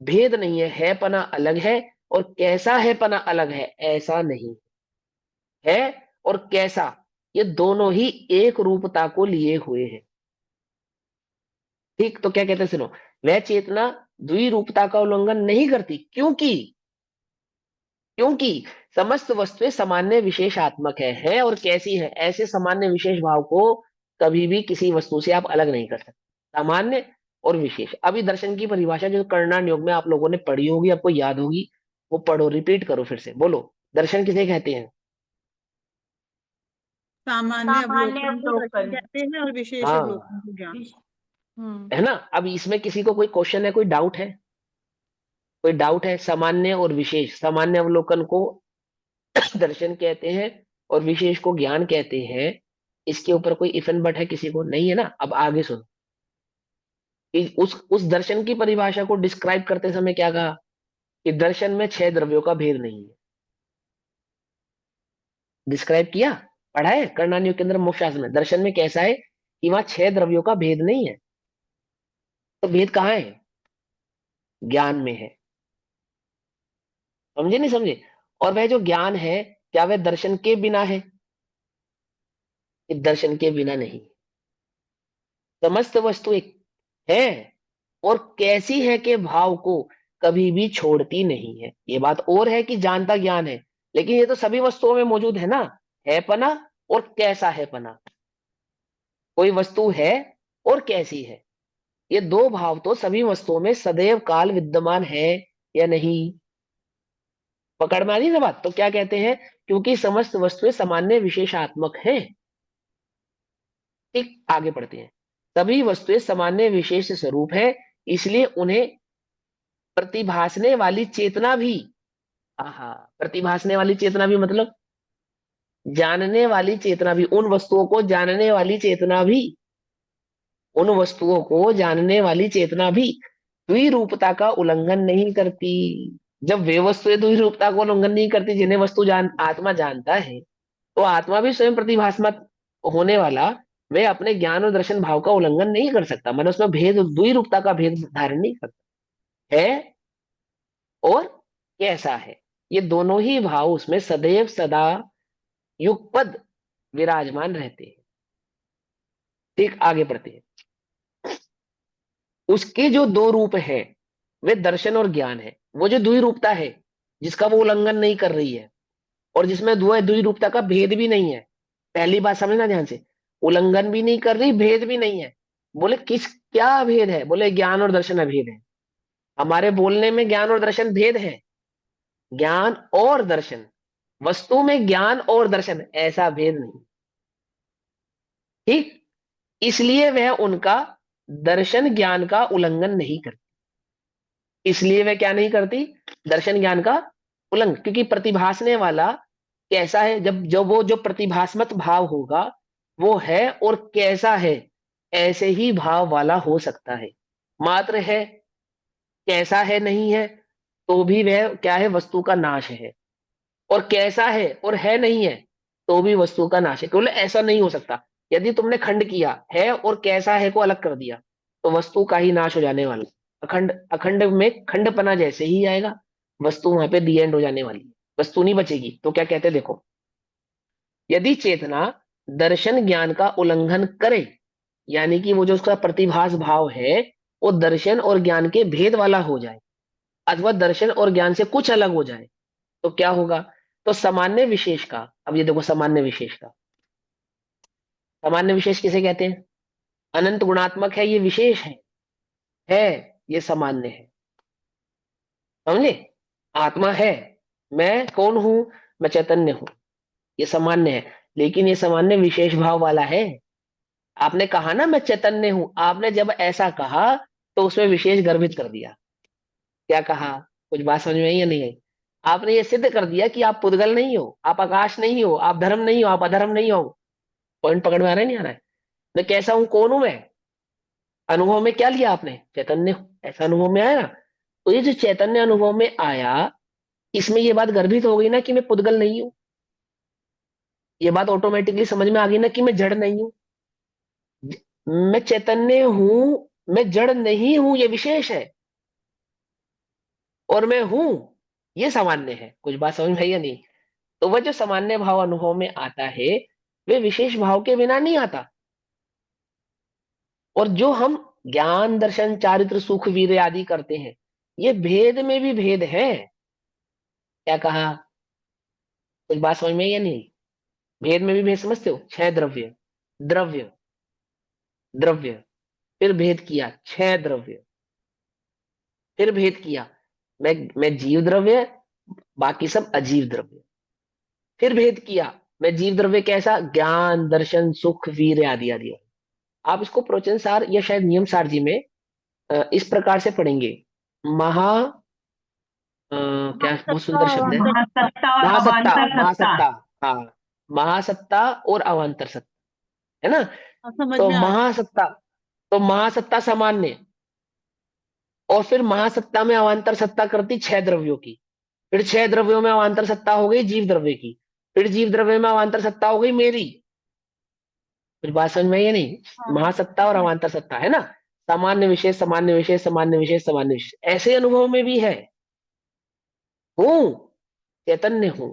भेद नहीं है पना अलग है, और कैसा है पना अलग है, ऐसा नहीं है। और कैसा, ये दोनों ही एक रूपता को लिए हुए हैं। ठीक, तो क्या कहते हैं सुनो, वह चेतना द्विरूपता का उल्लंघन नहीं करती, क्योंकि क्योंकि समस्त वस्तुएं सामान्य विशेषात्मक है और कैसी है? ऐसे सामान्य विशेष भाव को कभी भी किसी वस्तु से आप अलग नहीं कर सकते। सामान्य और विशेष। अभी दर्शन की परिभाषा जो कर्णान योग में आप लोगों ने पढ़ी होगी, आपको याद होगी, वो पढ़ो, रिपीट करो फिर से, बोलो। दर्शन किसे कहते हैं? सामान्य सामान्य अवलोकन को दर्शन अवलोकन। कहते हैं और विशेष हाँ, अवलोकन को ज्ञान। है ना? अब इसमें किसी को कोई क्वेश्चन है, कोई डाउट है? कोई डाउट है? सामान्य और विशेष, सामान्य अवलोकन को दर्शन कहते हैं और विशेष को ज्ञान कहते हैं। इसके ऊपर कोई इफ एंड बट है किसी को? नहीं है ना? अब आगे सुनो, कि उस दर्शन की परिभाषा को डिस्क्राइब करते समय क्या कहा? कि दर्शन में 6 द्रव्यों का भेद नहीं है। डिस्क्राइब किया, पढ़ा है कर्णानियों के अंदर मोक्ष शास्त्र में। दर्शन में कैसा है? कि वहां 6 द्रव्यों का भेद नहीं है। तो भेद कहाँ है? ज्ञान में है। समझे नहीं समझे? और वह जो ज्ञान है, क्या वह दर्शन के बिना है? ये दर्शन के बिना नहीं। समस्त वस्तु एक है और कैसी है के भाव को कभी भी छोड़ती नहीं है। ये बात और है कि जानता ज्ञान है, लेकिन ये तो सभी वस्तुओं में मौजूद है ना, है पना और कैसा है पना। कोई वस्तु है और कैसी है, ये दो भाव तो सभी वस्तुओं में सदैव काल विद्यमान है या नहीं? पकड़ में आ रही है बात? तो क्या कहते हैं? क्योंकि समस्त वस्तुएं सामान्य विशेषात्मक हैं। ठीक, आगे बढ़ते हैं। सभी वस्तुएं सामान्य विशेष स्वरूप है, इसलिए उन्हें प्रतिभासने वाली चेतना भी, आहा, प्रतिभासने वाली चेतना भी मतलब जानने वाली चेतना भी, उन वस्तुओं को जानने वाली चेतना भी, उन वस्तुओं को जानने वाली चेतना भी द्विरूपता का उल्लंघन नहीं करती। जब वे वस्तुएं द्विरूपता का उल्लंघन नहीं करती जिन्हें वस्तु आत्मा जानता है, तो आत्मा भी स्वयं प्रतिभासमत होने वाला, वे अपने ज्ञान और दर्शन भाव का उल्लंघन नहीं कर सकता। मतलब उसमें भेद, द्विरूपता का भेद धारण नहीं करता है। और कैसा है, ये दोनों ही भाव उसमें सदैव सदा युगपद विराजमान रहते हैं। ठीक, आगे बढ़ते हैं। उसके जो दो रूप हैं, वे दर्शन और ज्ञान है। वो जो द्विरूपता है, जिसका वो उल्लंघन नहीं कर रही है, और जिसमें द्विरूपता का भेद भी नहीं है। पहली बात समझना ध्यान से, उल्लंघन भी नहीं कर रही, भेद भी नहीं है। बोले किस, क्या भेद है? बोले ज्ञान और दर्शन अभेद है। हमारे बोलने में ज्ञान और दर्शन भेद है। ज्ञान और दर्शन, वस्तु में ज्ञान और दर्शन, ऐसा भेद नहीं। ठीक, इसलिए वह उनका दर्शन ज्ञान का उल्लंघन नहीं करती। इसलिए वह क्या नहीं करती, दर्शन ज्ञान का उल्लंघन। क्योंकि प्रतिभासने वाला कैसा है, जब वो जो प्रतिभास्मत भाव होगा वो है और कैसा है ऐसे ही भाव वाला हो सकता है। मात्र है, कैसा है नहीं है, तो भी वह क्या है, वस्तु का नाश है। और कैसा है और है नहीं है, तो भी वस्तु का नाश है। केवल ऐसा नहीं हो सकता। यदि तुमने खंड किया है और कैसा है को अलग कर दिया, तो वस्तु का ही नाश हो जाने वाला। अखंड अखंड में खंडपना जैसे ही आएगा, वस्तु वहां पे दी एंड हो जाने वाली है, वस्तु नहीं बचेगी। तो क्या कहते हैं देखो, यदि चेतना दर्शन ज्ञान का उल्लंघन करे, यानी कि वो जो उसका प्रतिभास भाव है वो दर्शन और ज्ञान के भेद वाला हो जाए, अथवा दर्शन और ज्ञान से कुछ अलग हो जाए, तो क्या होगा, तो सामान्य विशेष का, अब ये देखो सामान्य विशेष का, सामान्य विशेष किसे कहते हैं, अनंत गुणात्मक है, ये विशेष है ये सामान्य है। समझे, आत्मा है, मैं कौन हूं, मैं चैतन्य हूं, ये सामान्य है। लेकिन ये सामान्य विशेष भाव वाला है। आपने कहा ना मैं चैतन्य हूं, आपने जब ऐसा कहा तो उसमें विशेष गर्भित कर दिया। क्या कहा, कुछ बात समझ में आई या नहीं आई? आपने ये सिद्ध कर दिया कि आप पुद्गल नहीं हो, आप आकाश नहीं हो, आप धर्म नहीं हो, आप अधर्म नहीं हो। पॉइंट पकड़ में आ रहा है नहीं आ रहा है? मैं कैसा हूं, कौन हूं मैं, अनुभव में क्या लिया आपने, चैतन्य हूं, ऐसा अनुभव में आया ना। तो ये जो चैतन्य अनुभव में आया, इसमें ये बात गर्भित हो गई ना कि मैं पुद्गल नहीं हूं। ये बात ऑटोमेटिकली समझ में आ गई ना कि मैं जड़ नहीं हूं। मैं चैतन्य हूं, मैं जड़ नहीं हूं, ये विशेष है। और मैं हूं, ये सामान्य है। कुछ बात समझ में आई या नहीं? तो वह जो सामान्य भाव अनुभव में आता है, वे विशेष भाव के बिना नहीं आता। और जो हम ज्ञान दर्शन चारित्र सुख वीर्य आदि करते हैं, ये भेद में भी भेद है। क्या कहा, कुछ बात समझ में आई या नहीं? भेद में भी भेद समझते हो, छह द्रव्य, द्रव्य, द्रव्य, फिर भेद किया छह द्रव्य, फिर भेद किया, मैं जीव द्रव्य, बाकी सब अजीव द्रव्य, फिर भेद किया, मैं जीव द्रव्य कैसा, ज्ञान दर्शन सुख वीर्य आदि आदि। आप इसको प्रवचन सार या शायद नियम सार जी में इस प्रकार से पढ़ेंगे। महा क्या बहुत सुंदर शब्द है, महासत्ता और महासत्ता, अवान्तर सत्ता। महासत्ता, हाँ, महासत्ता और अवान्तर सत्ता, है ना। समझ तो में आ रहा महासत्ता, तो महासत्ता सामान्य, और फिर महासत्ता में अवान्तर सत्ता करती छह द्रव्यों की, फिर छह द्रव्यों में अवान्तर सत्ता हो गई जीव द्रव्य की, फिर जीव द्रव्य में अवान्तर सत्ता हो गई मेरी। कुछ बात समझ में आई या नहीं? हाँ। महासत्ता और अवान्तर सत्ता है ना, सामान्य विशेष सामान्य विशेष सामान्य विशेष सामान्य विशेष, ऐसे अनुभव में भी है, हूं, चैतन्य हूं।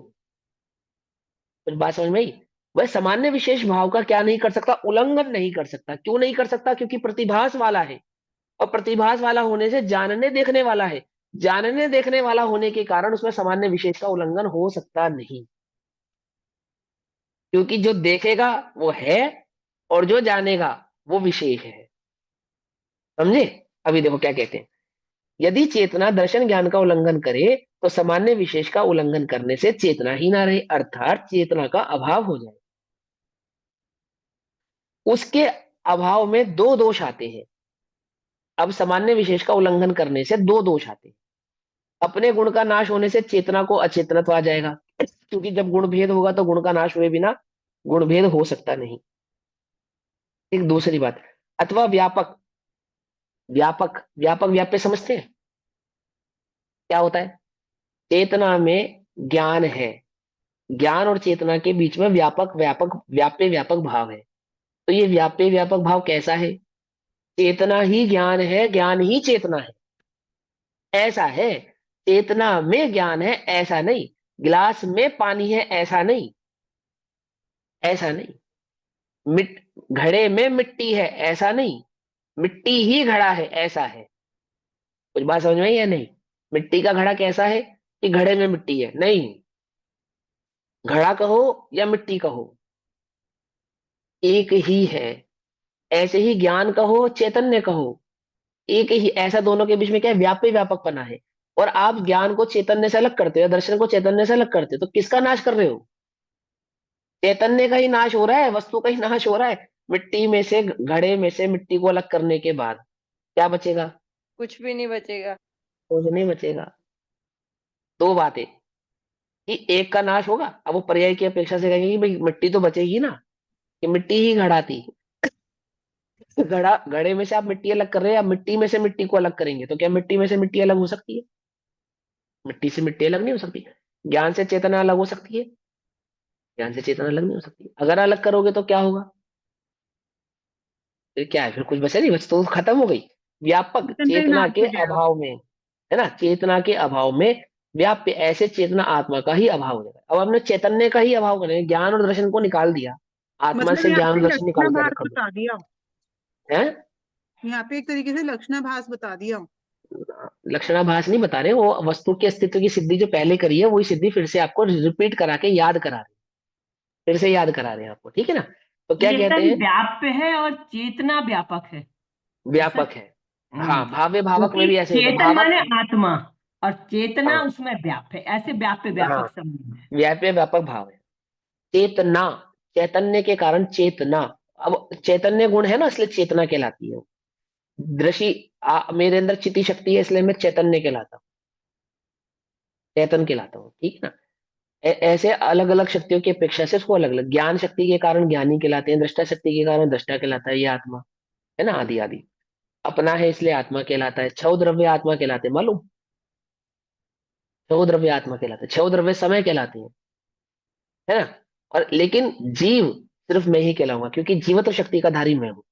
कुछ बात समझ में आई? वह सामान्य विशेष भाव का क्या नहीं कर सकता, उल्लंघन नहीं कर सकता। क्यों नहीं कर सकता, क्योंकि प्रतिभास वाला है, और प्रतिभास वाला होने से जानने देखने वाला है। जानने देखने वाला होने के कारण उसमें सामान्य विशेष का उल्लंघन हो सकता नहीं, क्योंकि जो देखेगा वो है और जो जानेगा वो विशेष है। समझे? अभी देखो क्या कहते हैं, यदि चेतना दर्शन ज्ञान का उल्लंघन करे तो सामान्य विशेष का उल्लंघन करने से चेतना ही ना रहे, अर्थात चेतना का अभाव हो जाए। उसके अभाव में दो दोष आते हैं। अब सामान्य विशेष का उल्लंघन करने से दो दोष आते हैं। अपने गुण का नाश होने से चेतना को अचेतनत्व आ जाएगा, क्योंकि जब गुण भेद होगा तो गुण का नाश हुए बिना गुण भेद हो सकता नहीं। एक दूसरी बात, अथवा व्यापक, व्यापक व्यापक व्याप्य समझते हैं क्या होता है? चेतना में ज्ञान है, ज्ञान और चेतना के बीच में व्यापक व्यापक व्याप्य व्यापक भाव है। तो ये व्याप्य व्यापक भाव कैसा है? चेतना ही ज्ञान है, ज्ञान ही चेतना है, ऐसा है। चेतना में ज्ञान है ऐसा नहीं, गिलास में पानी है ऐसा नहीं, ऐसा नहीं, मिट घड़े में मिट्टी है ऐसा नहीं, मिट्टी ही घड़ा है ऐसा है। कुछ बात समझ में आई या नहीं? मिट्टी का घड़ा कैसा है कि घड़े में मिट्टी है? नहीं, घड़ा कहो या मिट्टी कहो एक ही है। ऐसे ही ज्ञान कहो चैतन्य कहो एक ही, ऐसा दोनों के बीच में क्या है, व्याप्य व्यापकपना है। और आप ज्ञान को चैतन्य से अलग करते हो, दर्शन को चैतन्य से अलग करते हो, तो किसका नाश कर रहे हो? चैतन्य का ही नाश हो रहा है, वस्तु का ही नाश हो रहा है। मिट्टी में से, घड़े में से मिट्टी को अलग करने के बाद क्या बचेगा? कुछ भी नहीं बचेगा। कुछ नहीं बचेगा। दो बातें, कि एक का नाश होगा, अब वो पर्याय की अपेक्षा से कहेंगे कि भाई मिट्टी तो बचेगी ना, कि मिट्टी ही घड़ा थी। घड़ा, घड़े में से आप मिट्टी अलग कर रहे हैं, आप मिट्टी में से मिट्टी को अलग करेंगे, तो क्या मिट्टी में से मिट्टी अलग हो सकती है? मिट्टी से मिट्टी अलग नहीं हो सकती। ज्ञान से चेतना अलग हो सकती है? ज्ञान से चेतना अलग नहीं हो सकती। अगर अलग करोगे तो क्या होगा? फिर क्या है, फिर कुछ बचा नहीं, बच तो खत्म हो गई। व्यापक चेतन का ही चेतना नाश के हो जाएगा। अभाव में, है ना, चेतना के अभाव में व्याप्य, ऐसे चेतना आत्मा का ही अभाव हो जाएगा। अब हमने चैतन्य का ही अभाव करेंगे, ज्ञान और दर्शन को निकाल दिया, आत्मा मतलब से यहाँ ज्ञान पे और दर्शन निकाल के लक्षणाभास रख दो। बता दिया, है, यहाँ पे एक तरीके से लक्षणाभास बता दिया। लक्षणाभास नहीं बता रहे, वो वस्तु के अस्तित्व की सिद्धि जो पहले करी है वही सिद्धि फिर से आपको रिपीट करा के याद करा रहे हैं, फिर से याद करा रहे हैं आपको, ठीक है ना। तो क्या कहते चेतन हैं? व्याप्य है और चेतना व्यापक है, ऐसा। व्यापक है। हाँ, भाव्य भावक में क्योंकि भी ऐसे होता है, चेतन माने भावक। आत्मा और चेतना हाँ, उसमें व्याप्य है, ऐसे व्याप्य हाँ, व्यापक संबंध है। व्याप्य व्यापक भाव है। चेतना, चैतन्य के कारण चेतना, अब चैतन्य गुण है ना, इसलिए चेतना कहलाती है वो। दृषि, मेरे अंदर चिति शक्ति है, इसलिए मैं चैतन्य कहलाता हूँ, चेतन कहलाता हूँ, ठीक है ना। ऐसे अलग अलग शक्तियों की अपेक्षा से उसको अलग अलग, ज्ञान शक्ति के कारण ज्ञानी कहलाते हैं, दृष्टा शक्ति के कारण दृष्टा कहलाता है, ये आत्मा, है ना, आदि आदि। अपना है इसलिए आत्मा कहलाता है। छह द्रव्य आत्मा कहलाते हैं, मालूम? छह द्रव्य आत्मा कहलाते हैं, छह द्रव्य समय कहलाते हैं, है ना। और लेकिन जीव सिर्फ मैं ही कहलाऊंगा, क्योंकि जीवत्व शक्ति का धारी मैं हूँ।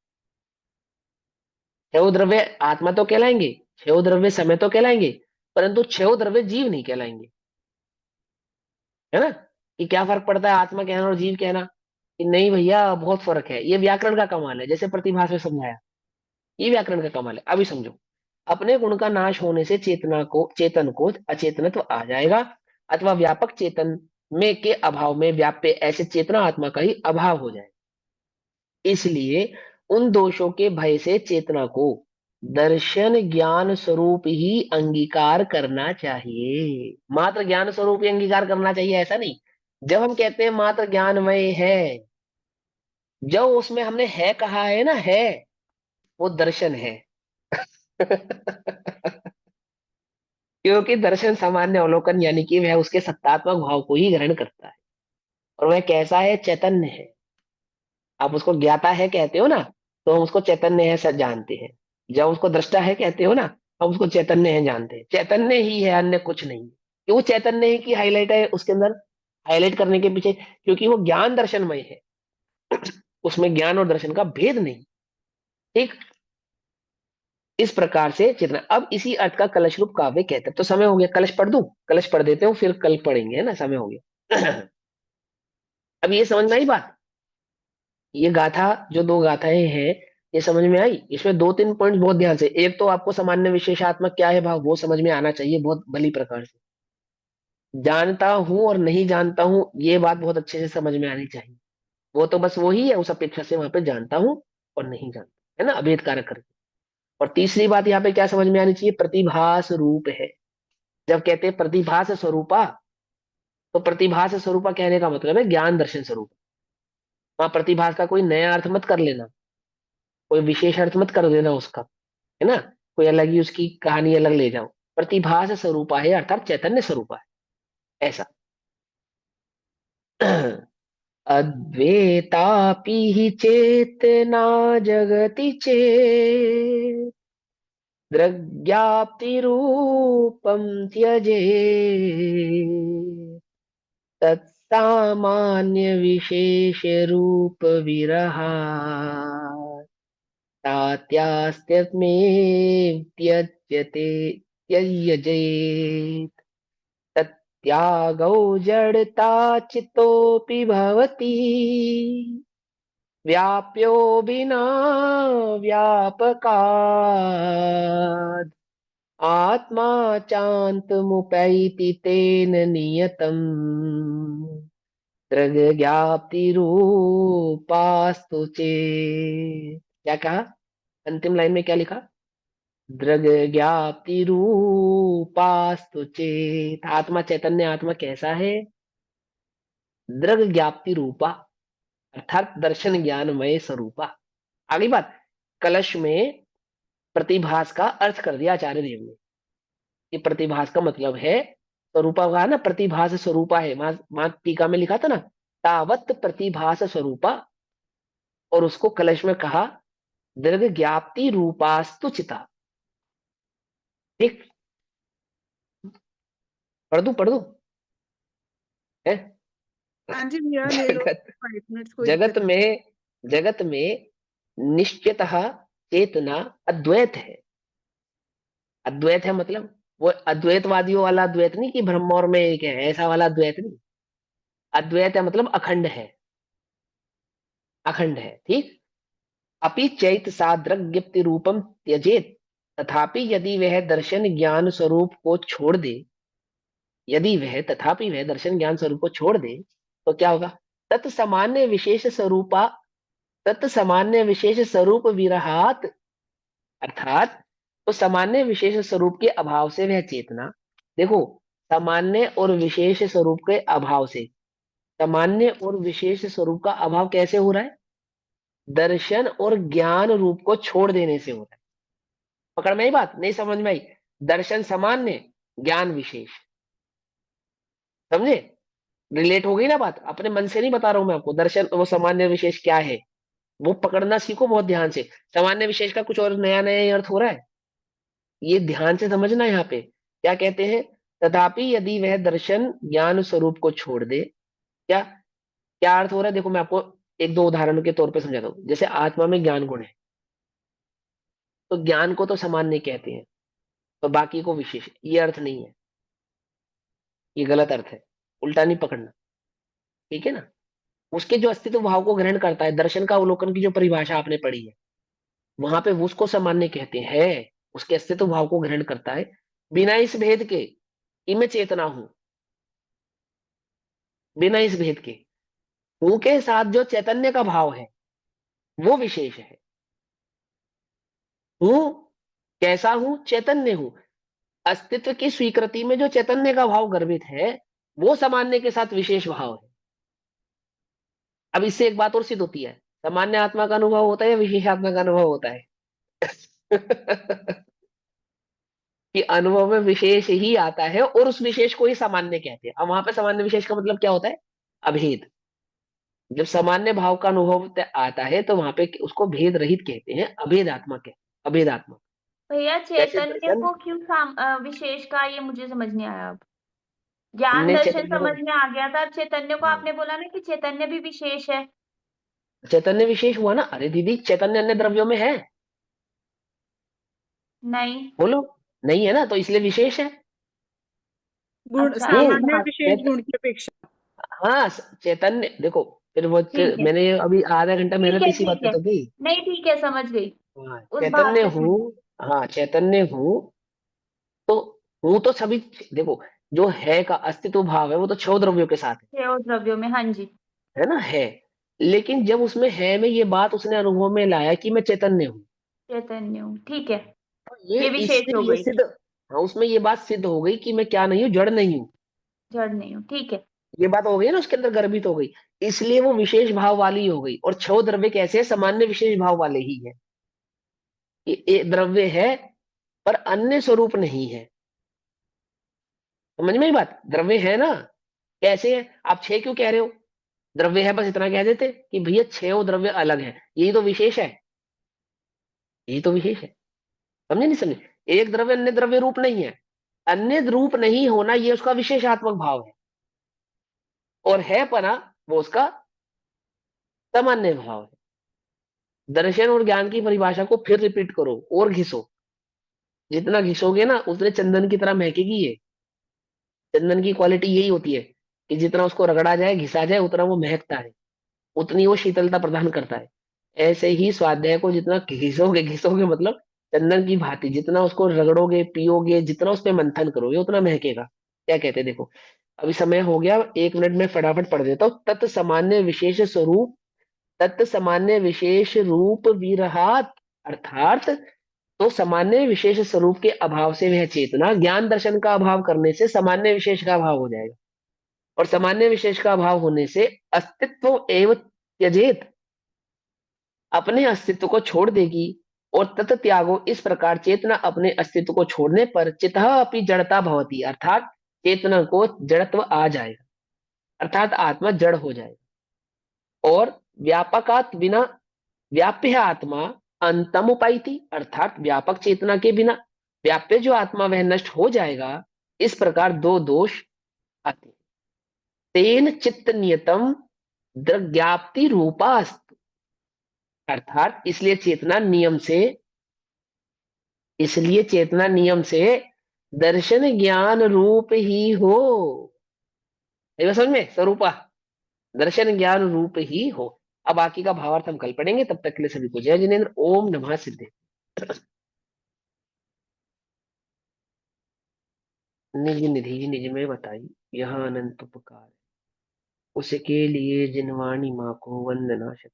छह द्रव्य आत्मा तो कहलाएंगे, छह द्रव्य समय तो कहलाएंगे, परंतु छह द्रव्य जीव नहीं कहलाएंगे, है ना। कि क्या फर्क पड़ता है आत्मा कहना और जीव कहना? कि नहीं भैया, बहुत फर्क है, ये व्याकरण का कमाल है, जैसे प्रतिभास में समझाया, ये व्याकरण का कमाल है। अभी समझो, अपने गुण का नाश होने से चेतना को, चेतन को अचेतनत्व आ जाएगा, अथवा व्यापक चेतन में के अभाव में व्याप्य ऐसे चेतना आत्मा का ही अभाव हो जाएगा। इसलिए उन दोषों के भय से चेतना को दर्शन ज्ञान स्वरूप ही अंगीकार करना चाहिए। मात्र ज्ञान स्वरूप ही अंगीकार करना चाहिए ऐसा नहीं। जब हम कहते हैं मात्र ज्ञानमय है, जो उसमें हमने है कहा है ना, है वो दर्शन है। क्योंकि दर्शन सामान्य अवलोकन, यानी कि वह उसके सत्तात्मक भाव को ही ग्रहण करता है, और वह कैसा है? चैतन्य है। आप उसको ज्ञाता है कहते हो ना, तो हम उसको चैतन्य है सब जानते हैं। जब उसको दृष्टा है कहते हो ना, हम उसको चैतन्य है जानते हैं। चैतन्य ही है, अन्य कुछ नहीं। कि वो चैतन्य ही की हाईलाइट है उसके अंदर, हाईलाइट करने के पीछे, क्योंकि वो ज्ञान दर्शनमय है, उसमें ज्ञान और दर्शन का भेद नहीं, ठीक। इस प्रकार से चेतना, अब इसी अर्थ का कलश रूप काव्य कहते हैं। तो समय हो गया, कलश पढ़ दूं? कलश पढ़ देते हो, फिर कल पढ़ेंगे, है ना, समय हो गया। अब ये समझ में आई बात? ये गाथा, जो दो गाथाएं हैं, ये समझ में आई? इसमें दो तीन पॉइंट बहुत ध्यान से, एक तो आपको सामान्य विशेषात्मक क्या है भाव, वो समझ में आना चाहिए बहुत भली प्रकार से। जानता हूं और नहीं जानता हूं, ये बात बहुत अच्छे से समझ में आनी चाहिए। वो तो बस वही है, उस अपेक्षा से वहां पे जानता हूं और नहीं जानता, है ना, अभेद कारक करके। और तीसरी बात यहाँ पे क्या समझ में आनी चाहिए? प्रतिभास रूप है। जब कहते हैं प्रतिभास स्वरूपा, तो प्रतिभास स्वरूपा कहने का मतलब है ज्ञान दर्शन स्वरूप। वहां प्रतिभास का कोई नया अर्थ मत कर लेना, कोई विशेष अर्थ मत कर देना उसका, है ना, कोई अलग ही उसकी कहानी अलग ले जाओ। प्रतिभास स्वरूपा है अर्थात चैतन्य स्वरूपा है, ऐसा। अद्वैतापि हि चेतना जगति चेत् द्रग्याप्तिरूपं त्यजेत् तत्सामान्य विशेष रूप विरहात् तात्यास्त्यमेव त्यज्यते, त्यजेत् तत्यागौ जडता चित्तोऽपि भवति व्याप्यो विना व्यापकात् आत्मा चान्तमुपैति तेन नियतम् दृग्ज्ञाप्तिरूपास्तु चेत्। क्या कहा अंतिम लाइन में? क्या लिखा? दृग्ज्ञाप्तिरूपास्तु चेत्। आत्मा, चैतन्य आत्मा कैसा है? दृग ज्ञाप्ति रूपा, अर्थात दर्शन ज्ञानमय स्वरूपा। अगली बात, कलश में प्रतिभास का अर्थ कर दिया आचार्य देव ने। कि प्रतिभास का मतलब है स्वरूपा कहा ना, प्रतिभास स्वरूपा है, वहां टीका में लिखा था ना, तावत प्रतिभास स्वरूपा, और उसको कलश में कहा दीर्घ ज्ञाप्ति रूपास्तु चिता। ठीक, पढ़ दू है। हाँ जी भैया ले लो, जगत 5 मिनट्स, कोई जगत दिक्कत में जगत में निश्चितः चेतना अद्वैत है। अद्वैत है मतलब वो अद्वैतवादियों वाला अद्वैत नहीं कि ब्रह्म और में एक है, ऐसा वाला अद्वैत नहीं। अद्वैत है मतलब अखंड है, अखंड है। ठीक, अपि चैत साद्रग्यप्ति रूपम त्यजेत, तथापि यदि वह दर्शन ज्ञान स्वरूप को छोड़ दे, यदि वह तथापि वह दर्शन ज्ञान स्वरूप को छोड़ दे, तो क्या होगा? तत्सामान्य विशेष स्वरूपा, तत्सामान्य विशेष स्वरूप विरहात, अर्थात तो सामान्य विशेष स्वरूप के अभाव से वह चेतना, देखो, सामान्य और विशेष स्वरूप के अभाव से, सामान्य और विशेष स्वरूप का अभाव कैसे हो रहा है? दर्शन और ज्ञान रूप को छोड़ देने से हो रहा है। पकड़ में आई बात? नहीं समझ में आई? दर्शन सामान्य, ज्ञान विशेष, समझे? रिलेट हो गई ना बात? अपने मन से नहीं बता रहा हूं मैं आपको, दर्शन वो सामान्य विशेष क्या है वो पकड़ना सीखो बहुत ध्यान से। सामान्य विशेष का कुछ और नया नया ही अर्थ हो रहा है, ये ध्यान से समझना। यहाँ पे क्या कहते हैं? तथापि यदि वह दर्शन ज्ञान स्वरूप को छोड़ दे, क्या क्या अर्थ हो रहा है? देखो मैं आपको एक दो उदाहरणों के तौर पे समझाता हूँ। जैसे आत्मा में ज्ञान गुण है, तो ज्ञान को तो सामान्य कहते हैं और बाकी को विशेष, ये अर्थ नहीं है, ये गलत अर्थ है, उल्टा नहीं पकड़ना, ठीक है ना? उसके जो अस्तित्व भाव को ग्रहण करता है, दर्शन का अवलोकन की जो परिभाषा आपने पढ़ी है, वहां पे वो उसको सामान्य कहते हैं, उसके अस्तित्व भाव को ग्रहण करता है बिना इस भेद के कि मैं चेतना हूं, बिना इस भेद के। हूं के साथ जो चैतन्य का भाव है वो विशेष है। हूं कैसा हूं? चैतन्य हूं। अस्तित्व की स्वीकृति में जो चैतन्य का भाव गर्भित है वो सामान्य के साथ विशेष भाव है। अब इससे एक बात और सिद्ध होती है, सामान्य आत्मा का अनुभव होता है या विशेष आत्मा का अनुभव होता है? कि अनुभव में विशेष ही आता है और उस विशेष को ही सामान्य कहते हैं। अब वहां पे सामान्य विशेष का मतलब क्या होता है? अभेद। जब सामान्य भाव का अनुभव आता है तो वहां पे उसको भेद रहित कहते हैं, अभेदात्मक है, अभेदात्मक। भैया जैसे चैतन्य दर्शन, को क्यों विशेष का, ये मुझे समझ नहीं आया। अब ज्ञान हमने दर्शन चैतन्य को, समझ में आ गया था, अब चैतन्य को हाँ, आपने बोला ना कि चैतन्य भी विशेष है। चैतन्य विशेष हुआ ना? अरे दीदी, चैतन्य अन्य द्रव्यों में है, नहीं। बोलो। नहीं है ना, तो इसलिए विशेष है। गुण अच्छा एक हूँ सामान्य बात। विशेष गुण की अपेक्षा। हाँ, चैतन्य देखो, फिर वो ठीक है, मैंने अभी आधा घंटा ठीक मेहनत है, इसी बात ठीक पे है। तो की। नहीं ठीक है, समझ गई। हाँ, उस बात चैतन्य से हूँ। समझ। हाँ, चैतन्य हूँ, तो हूँ तो सभी, देखो, जो है का अस्तित्व भाव है वो तो छह द्रव्यों के साथ छह और द्रव्यों में, हाँ जी। है ना? है। लेकिन जब उसमें है में ये बात उसने अनुभव में लाया कि मैं चैतन्य हूँ, चैतन्य हूँ, ठीक है। तो ये ये विशेष इससे हो ये गई। सिद्ध, हाँ, उसमें ये बात सिद्ध हो गई कि मैं क्या नहीं हूँ, जड़ नहीं हूँ। जड़ नहीं हूँ, ठीक है। ये बात हो गई ना, उसके अंदर गर्भित हो गई, इसलिए वो विशेष भाव वाली हो गई। और छह द्रव्य कैसे है? सामान्य विशेष भाव वाले ही है। ये द्रव्य है पर अन्य स्वरूप नहीं है। समझ में आई बात? द्रव्य है ना, कैसे है? आप छह क्यों कह रहे हो? द्रव्य है बस इतना कह देते कि भैया छह द्रव्य अलग है, यही तो विशेष है, यही तो विशेष है। समझे नहीं समझे? एक द्रव्य अन्य द्रव्य रूप नहीं है, अन्य रूप नहीं होना ये उसका विशेषात्मक भाव है, और है पना वो उसका सामान्य भाव है। दर्शन और ज्ञान की परिभाषा को फिर रिपीट करो और घिसो, जितना घिसोगे ना उतने चंदन की तरह महकेगी ये। चंदन की क्वालिटी यही होती है कि जितना उसको रगड़ा जाए, घिसा जाए, उतना वो महकता है, उतनी वो शीतलता प्रदान करता है। ऐसे ही स्वाध्याय को जितना घिसोगे, घिसोगे मतलब चंदन की भांति, जितना उसको रगड़ोगे, पियोगे, जितना उस पर मंथन करोगे उतना महकेगा। क्या कहते हैं देखो, अभी समय हो गया, 1 मिनट में फटाफट पढ़ देता हूँ। तत् सामान्य विशेष स्वरूप, तत् सामान्य विशेष रूप विरहात, अर्थात तो सामान्य विशेष स्वरूप के अभाव से वह चेतना ज्ञान दर्शन का अभाव करने से सामान्य विशेष का अभाव हो जाएगा, और सामान्य विशेष का अभाव होने से अस्तित्व एवं त्यजेत, अपने अस्तित्व को छोड़ देगी। और तत त्यागो, इस प्रकार चेतना अपने अस्तित्व को छोड़ने पर चितः अपनी जड़ता भवती, अर्थात चेतना को जड़त्व आ जाएगा, अर्थात आत्मा जड़ हो जाएगा। और व्यापकात बिना व्याप्य आत्मा अंतम उपायती, अर्थात व्यापक चेतना के बिना व्याप्य जो आत्मा वह नष्ट हो जाएगा। इस प्रकार दो दोष आते हैं। तेन चित्त नियतम द्रव्याप्ति रूपास्तु, अर्थात इसलिए चेतना नियम से दर्शन ज्ञान रूप ही हो। ये बात समझ में? स्वरूपा दर्शन ज्ञान रूप ही हो। अब बाकी का भावार्थ हम कल पढ़ेंगे, तब तक के लिए सभी को जय जिनेन्द्र। ओम नमः सिद्धे। निज निधि निज में बताई, यह अनंत उपकार, उसके लिए जिनवाणी माँ को वंदना शत।